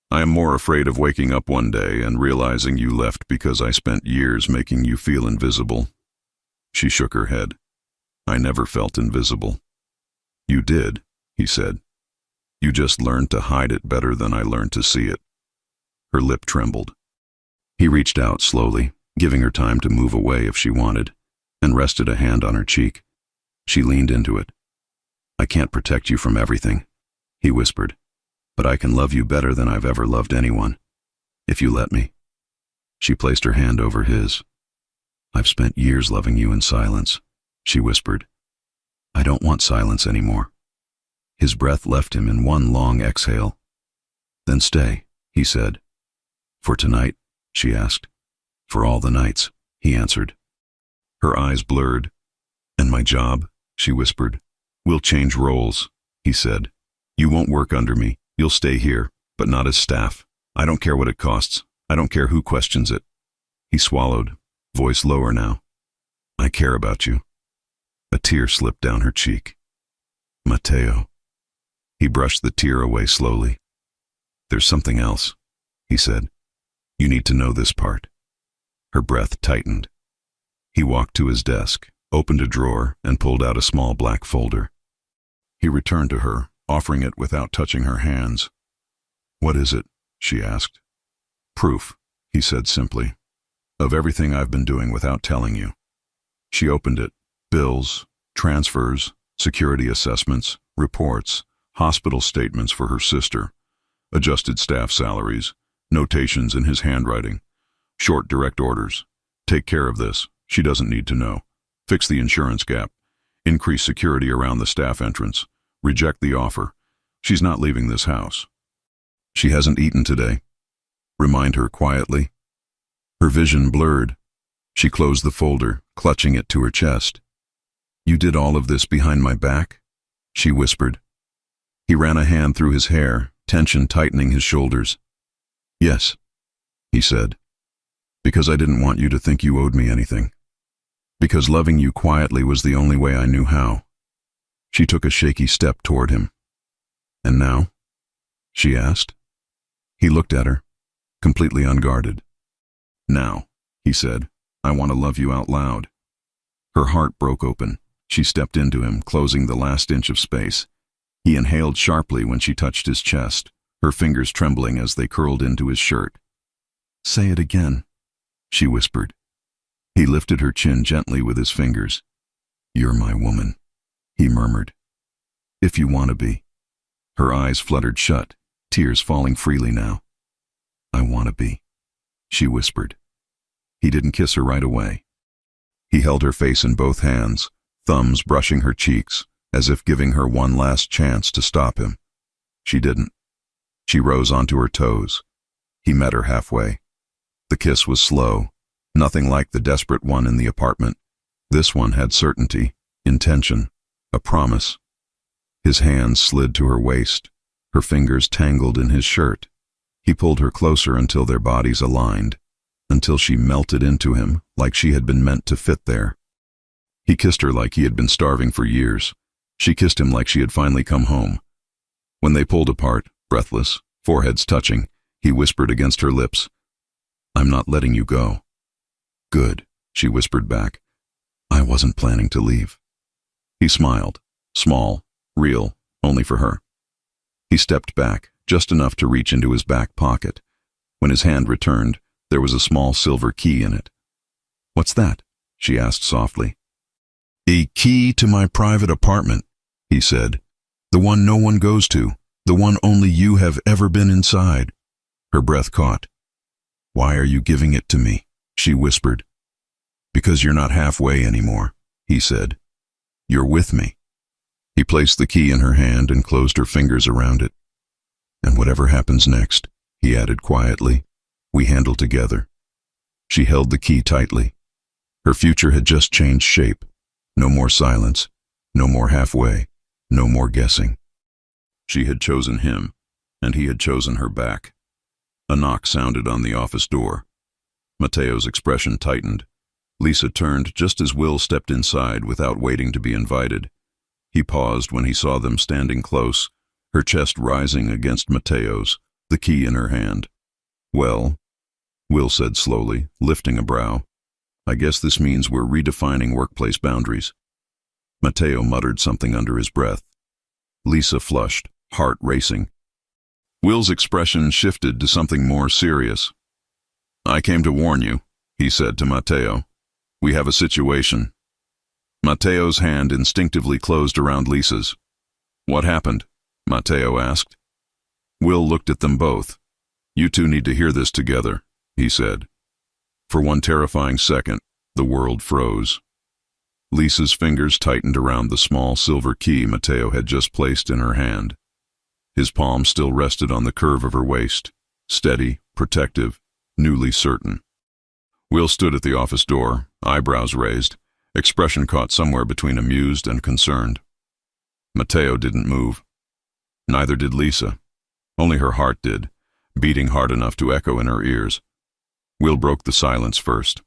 I am more afraid of waking up one day and realizing you left because I spent years making you feel invisible. She shook her head. I never felt invisible. You did, he said. You just learned to hide it better than I learned to see it. Her lip trembled. He reached out slowly, giving her time to move away if she wanted, and rested a hand on her cheek. She leaned into it. I can't protect you from everything, he whispered, but I can love you better than I've ever loved anyone, if you let me. She placed her hand over his. I've spent years loving you in silence, she whispered. I don't want silence anymore. His breath left him in one long exhale. Then stay, he said. For tonight, she asked. For all the nights, he answered. Her eyes blurred. And my job, she whispered. We'll change roles, he said. You won't work under me. You'll stay here, but not as staff. I don't care what it costs. I don't care who questions it. He swallowed, voice lower now. I care about you. A tear slipped down her cheek. Mateo. He brushed the tear away slowly. There's something else, he said. You need to know this part. Her breath tightened. He walked to his desk, opened a drawer, and pulled out a small black folder. He returned to her, offering it without touching her hands. What is it? She asked. Proof, he said simply, of everything I've been doing without telling you. She opened it. Bills, transfers, security assessments, reports, hospital statements for her sister, adjusted staff salaries, notations in his handwriting, short direct orders. Take care of this. She doesn't need to know. Fix the insurance gap. Increase security around the staff entrance. Reject the offer. She's not leaving this house. She hasn't eaten today. Remind her quietly. Her vision blurred. She closed the folder, clutching it to her chest. You did all of this behind my back? She whispered. He ran a hand through his hair, tension tightening his shoulders. Yes, he said. Because I didn't want you to think you owed me anything. Because loving you quietly was the only way I knew how. She took a shaky step toward him. And now? She asked. He looked at her, completely unguarded. Now, he said, I want to love you out loud. Her heart broke open. She stepped into him, closing the last inch of space. He inhaled sharply when she touched his chest, her fingers trembling as they curled into his shirt. Say it again, she whispered. He lifted her chin gently with his fingers. You're my woman, he murmured. If you want to be. Her eyes fluttered shut, tears falling freely now. I want to be, she whispered. He didn't kiss her right away. He held her face in both hands, thumbs brushing her cheeks, as if giving her one last chance to stop him. She didn't. She rose onto her toes. He met her halfway. The kiss was slow, nothing like the desperate one in the apartment. This one had certainty, intention, a promise. His hands slid to her waist, her fingers tangled in his shirt. He pulled her closer until their bodies aligned, until she melted into him like she had been meant to fit there. He kissed her like he had been starving for years. She kissed him like she had finally come home. When they pulled apart, breathless, foreheads touching, he whispered against her lips, "I'm not letting you go." "Good," she whispered back. "I wasn't planning to leave." He smiled, small, real, only for her. He stepped back, just enough to reach into his back pocket. When his hand returned, there was a small silver key in it. "What's that?" she asked softly. "A key to my private apartment," he said. "The one no one goes to, the one only you have ever been inside." Her breath caught. "Why are you giving it to me?" she whispered. "Because you're not halfway anymore," he said. "You're with me." He placed the key in her hand and closed her fingers around it. "And whatever happens next," he added quietly, "we handle together." She held the key tightly. Her future had just changed shape. No more silence, no more halfway, no more guessing. She had chosen him, and he had chosen her back. A knock sounded on the office door. Mateo's expression tightened. Lisa turned just as Will stepped inside without waiting to be invited. He paused when he saw them standing close, her chest rising against Mateo's, the key in her hand. "Well," Will said slowly, lifting a brow, "I guess this means we're redefining workplace boundaries." Mateo muttered something under his breath. Lisa flushed, heart racing. Will's expression shifted to something more serious. "I came to warn you," he said to Mateo. "We have a situation." Mateo's hand instinctively closed around Lisa's. "What happened?" Mateo asked. Will looked at them both. "You two need to hear this together," he said. For one terrifying second, the world froze. Lisa's fingers tightened around the small silver key Mateo had just placed in her hand. His palm still rested on the curve of her waist, steady, protective, newly certain. Will stood at the office door, eyebrows raised, expression caught somewhere between amused and concerned. Mateo didn't move. Neither did Lisa. Only her heart did, beating hard enough to echo in her ears. Will broke the silence first.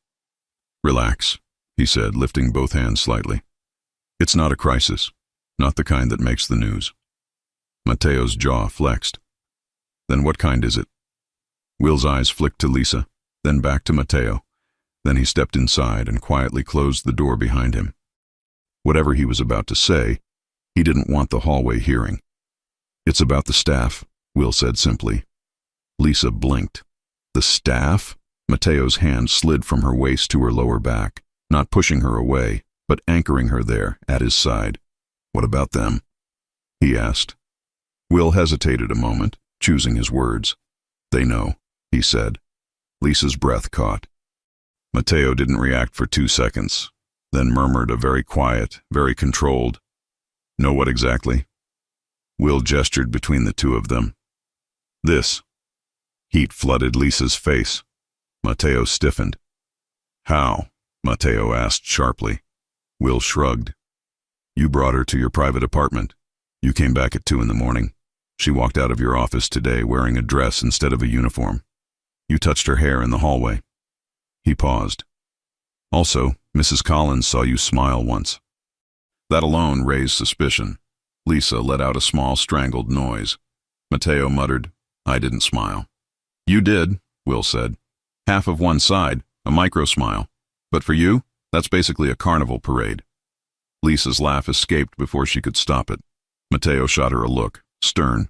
"Relax," he said, lifting both hands slightly. "It's not a crisis, not the kind that makes the news." Mateo's jaw flexed. "Then what kind is it?" Will's eyes flicked to Lisa, then back to Mateo. Then he stepped inside and quietly closed the door behind him. Whatever he was about to say, he didn't want the hallway hearing. "It's about the staff," Will said simply. Lisa blinked. "The staff?" Mateo's hand slid from her waist to her lower back, not pushing her away, but anchoring her there, at his side. "What about them?" he asked. Will hesitated a moment, choosing his words. "They know," he said. Lisa's breath caught. Mateo didn't react for 2 seconds, then murmured a very quiet, very controlled, "Know what exactly?" Will gestured between the two of them. "This." Heat flooded Lisa's face. Mateo stiffened. "How?" Mateo asked sharply. Will shrugged. "You brought her to your private apartment. You came back at 2 in the morning. She walked out of your office today wearing a dress instead of a uniform. You touched her hair in the hallway." He paused. "Also, Mrs. Collins saw you smile once." That alone raised suspicion. Lisa let out a small strangled noise. Mateo muttered, "I didn't smile." "You did," Will said. "Half of one side, a micro-smile. But for you, that's basically a carnival parade." Lisa's laugh escaped before she could stop it. Mateo shot her a look, stern,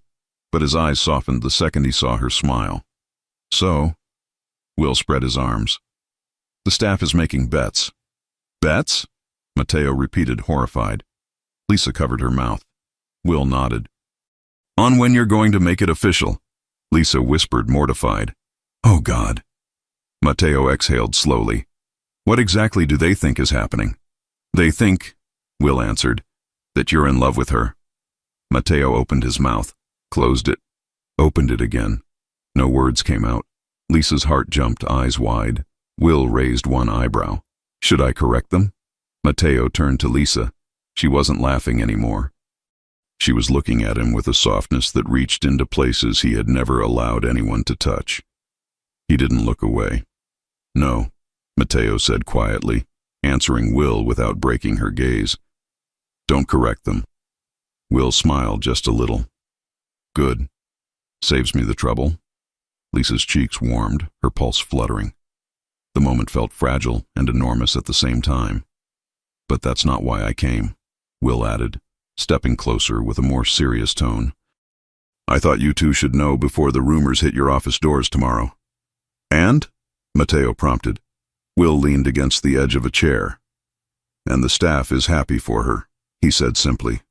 but his eyes softened the second he saw her smile. "So?" Will spread his arms. "The staff is making bets." "Bets?" Mateo repeated, horrified. Lisa covered her mouth. Will nodded. "On when you're going to make it official," Lisa whispered, mortified. "Oh, God." Mateo exhaled slowly. What exactly do they think is happening? They think, Will answered, that you're in love with her. Matteo opened his mouth, closed it, opened it again. No words came out. Lisa's heart jumped, eyes wide. Will raised one eyebrow. Should I correct them? Matteo turned to Lisa. She wasn't laughing anymore. She was looking at him with a softness that reached into places he had never allowed anyone to touch. He didn't look away. No, Matteo said quietly, answering Will without breaking her gaze. Don't correct them. Will smiled just a little. Good. Saves me the trouble. Lisa's cheeks warmed, her pulse fluttering. The moment felt fragile and enormous at the same time. But that's not why I came, Will added, stepping closer with a more serious tone. I thought you two should know before the rumors hit your office doors tomorrow. And? Matteo prompted. Will leaned against the edge of a chair. And the staff is happy for her, he said simply.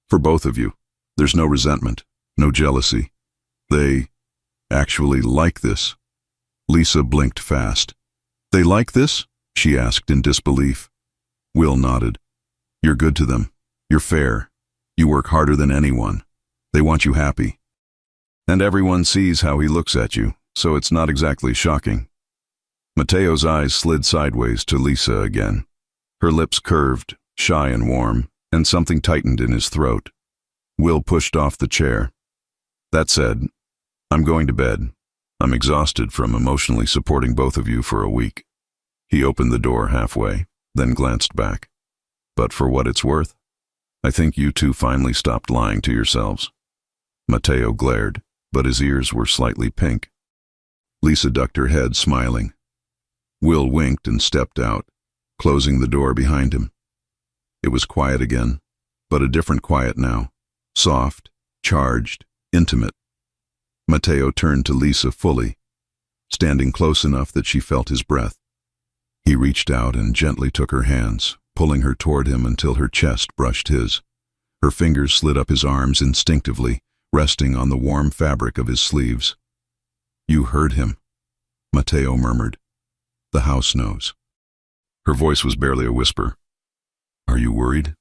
For both of you. There's no resentment, no jealousy. They actually like this. Lisa blinked fast. They like this? She asked in disbelief. Will nodded. You're good to them. You're fair. You work harder than anyone. They want you happy. And everyone sees how he looks at you, so it's not exactly shocking. Matteo's eyes slid sideways to Lisa again. Her lips curved, shy and warm, and something tightened in his throat. Will pushed off the chair. That said, I'm going to bed. I'm exhausted from emotionally supporting both of you for a week. He opened the door halfway, then glanced back. But for what it's worth, I think you two finally stopped lying to yourselves. Matteo glared, but his ears were slightly pink. Lisa ducked her head, smiling. Will winked and stepped out, closing the door behind him. It was quiet again, but a different quiet now. Soft, charged, intimate. Matteo turned to Lisa fully, standing close enough that she felt his breath. He reached out and gently took her hands, pulling her toward him until her chest brushed his. Her fingers slid up his arms instinctively, resting on the warm fabric of his sleeves. You heard him, Matteo murmured. The house knows. Her voice was barely a whisper. Are you worried?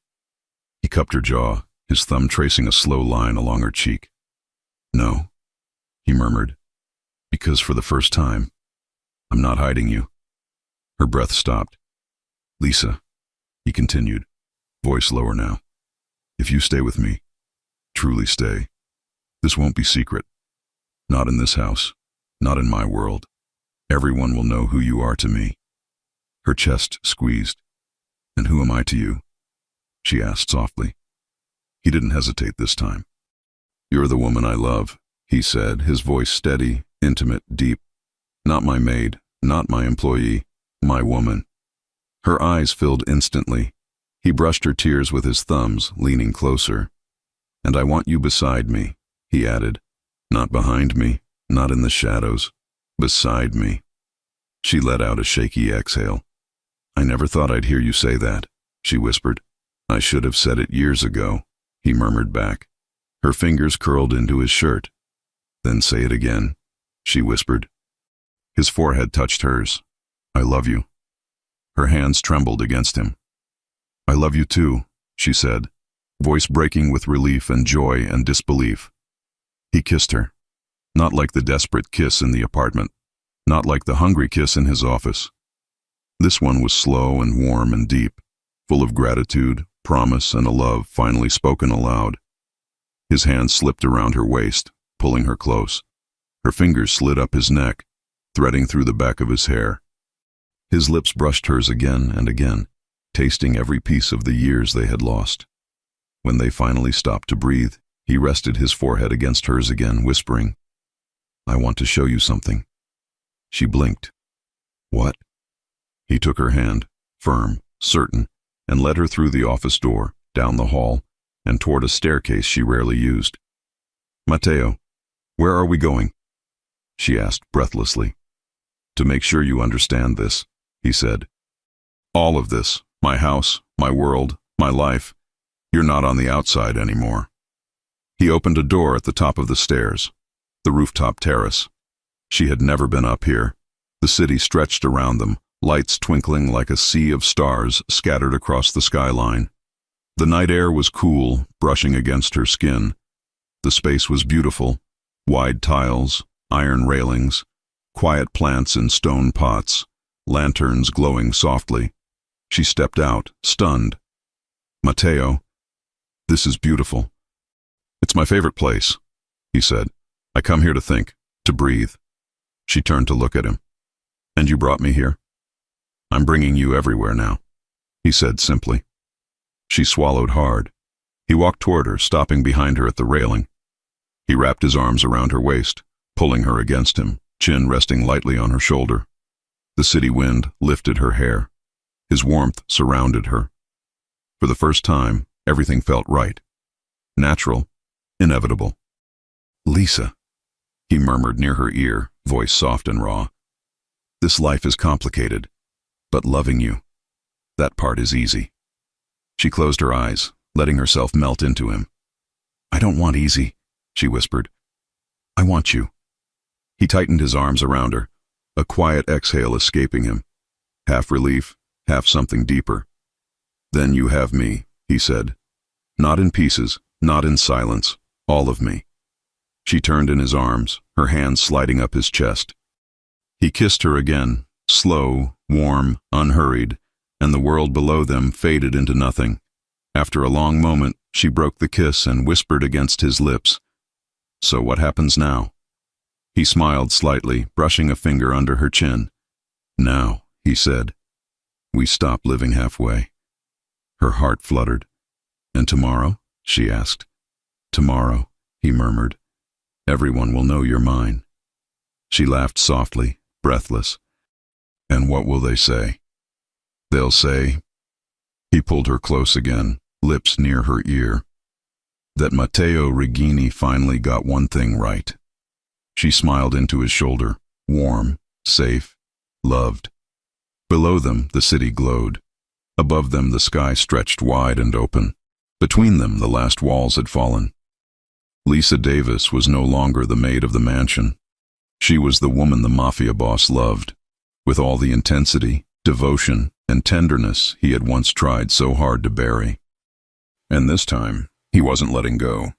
He cupped her jaw, his thumb tracing a slow line along her cheek. No, he murmured, because for the first time, I'm not hiding you. Her breath stopped. Lisa, he continued, voice lower now. If you stay with me, truly stay, this won't be secret. Not in this house, not in my world. Everyone will know who you are to me. Her chest squeezed. And who am I to you? She asked softly. He didn't hesitate this time. You're the woman I love, he said, his voice steady, intimate, deep. Not my maid, not my employee, my woman. Her eyes filled instantly. He brushed her tears with his thumbs, leaning closer. And I want you beside me, he added. Not behind me, not in the shadows. Beside me. She let out a shaky exhale. I never thought I'd hear you say that, she whispered. I should have said it years ago, he murmured back. Her fingers curled into his shirt. Then say it again, she whispered. His forehead touched hers. I love you. Her hands trembled against him. I love you too, she said, voice breaking with relief and joy and disbelief. He kissed her. Not like the desperate kiss in the apartment, not like the hungry kiss in his office. This one was slow and warm and deep, full of gratitude, promise, and a love finally spoken aloud. His hand slipped around her waist, pulling her close. Her fingers slid up his neck, threading through the back of his hair. His lips brushed hers again and again, tasting every piece of the years they had lost. When they finally stopped to breathe, he rested his forehead against hers again, whispering, I want to show you something. She blinked. What? He took her hand, firm, certain, and led her through the office door, down the hall, and toward a staircase she rarely used. Matteo, where are we going? She asked breathlessly. To make sure you understand this, he said. All of this, my house, my world, my life, you're not on the outside anymore. He opened a door at the top of the stairs. The rooftop terrace. She had never been up here. The city stretched around them, lights twinkling like a sea of stars scattered across the skyline. The night air was cool, brushing against her skin. The space was beautiful, wide tiles, iron railings, quiet plants in stone pots, lanterns glowing softly. She stepped out, stunned. "Matteo, this is beautiful." "It's my favorite place," he said. "I come here to think, to breathe." She turned to look at him. "And you brought me here?" "I'm bringing you everywhere now," he said simply. She swallowed hard. He walked toward her, stopping behind her at the railing. He wrapped his arms around her waist, pulling her against him, chin resting lightly on her shoulder. The city wind lifted her hair. His warmth surrounded her. For the first time, everything felt right. Natural, inevitable. "Lisa," he murmured near her ear, voice soft and raw. "This life is complicated, but loving you, that part is easy." She closed her eyes, letting herself melt into him. "I don't want easy," she whispered. "I want you." He tightened his arms around her, a quiet exhale escaping him, half relief, half something deeper. "Then you have me," he said. "Not in pieces, not in silence, all of me." She turned in his arms, her hands sliding up his chest. He kissed her again, slow, warm, unhurried, and the world below them faded into nothing. After a long moment, she broke the kiss and whispered against his lips, "So what happens now?" He smiled slightly, brushing a finger under her chin. "Now," he said, "we stop living halfway." Her heart fluttered. "And tomorrow?" she asked. "Tomorrow," he murmured, "everyone will know you're mine." She laughed softly, breathless. "And what will they say?" "They'll say," he pulled her close again, lips near her ear, "that Matteo Regini finally got one thing right." She smiled into his shoulder, warm, safe, loved. Below them, the city glowed. Above them, the sky stretched wide and open. Between them, the last walls had fallen. Lisa Davis was no longer the maid of the mansion. She was the woman the Mafia boss loved, with all the intensity, devotion, and tenderness he had once tried so hard to bury. And this time, he wasn't letting go.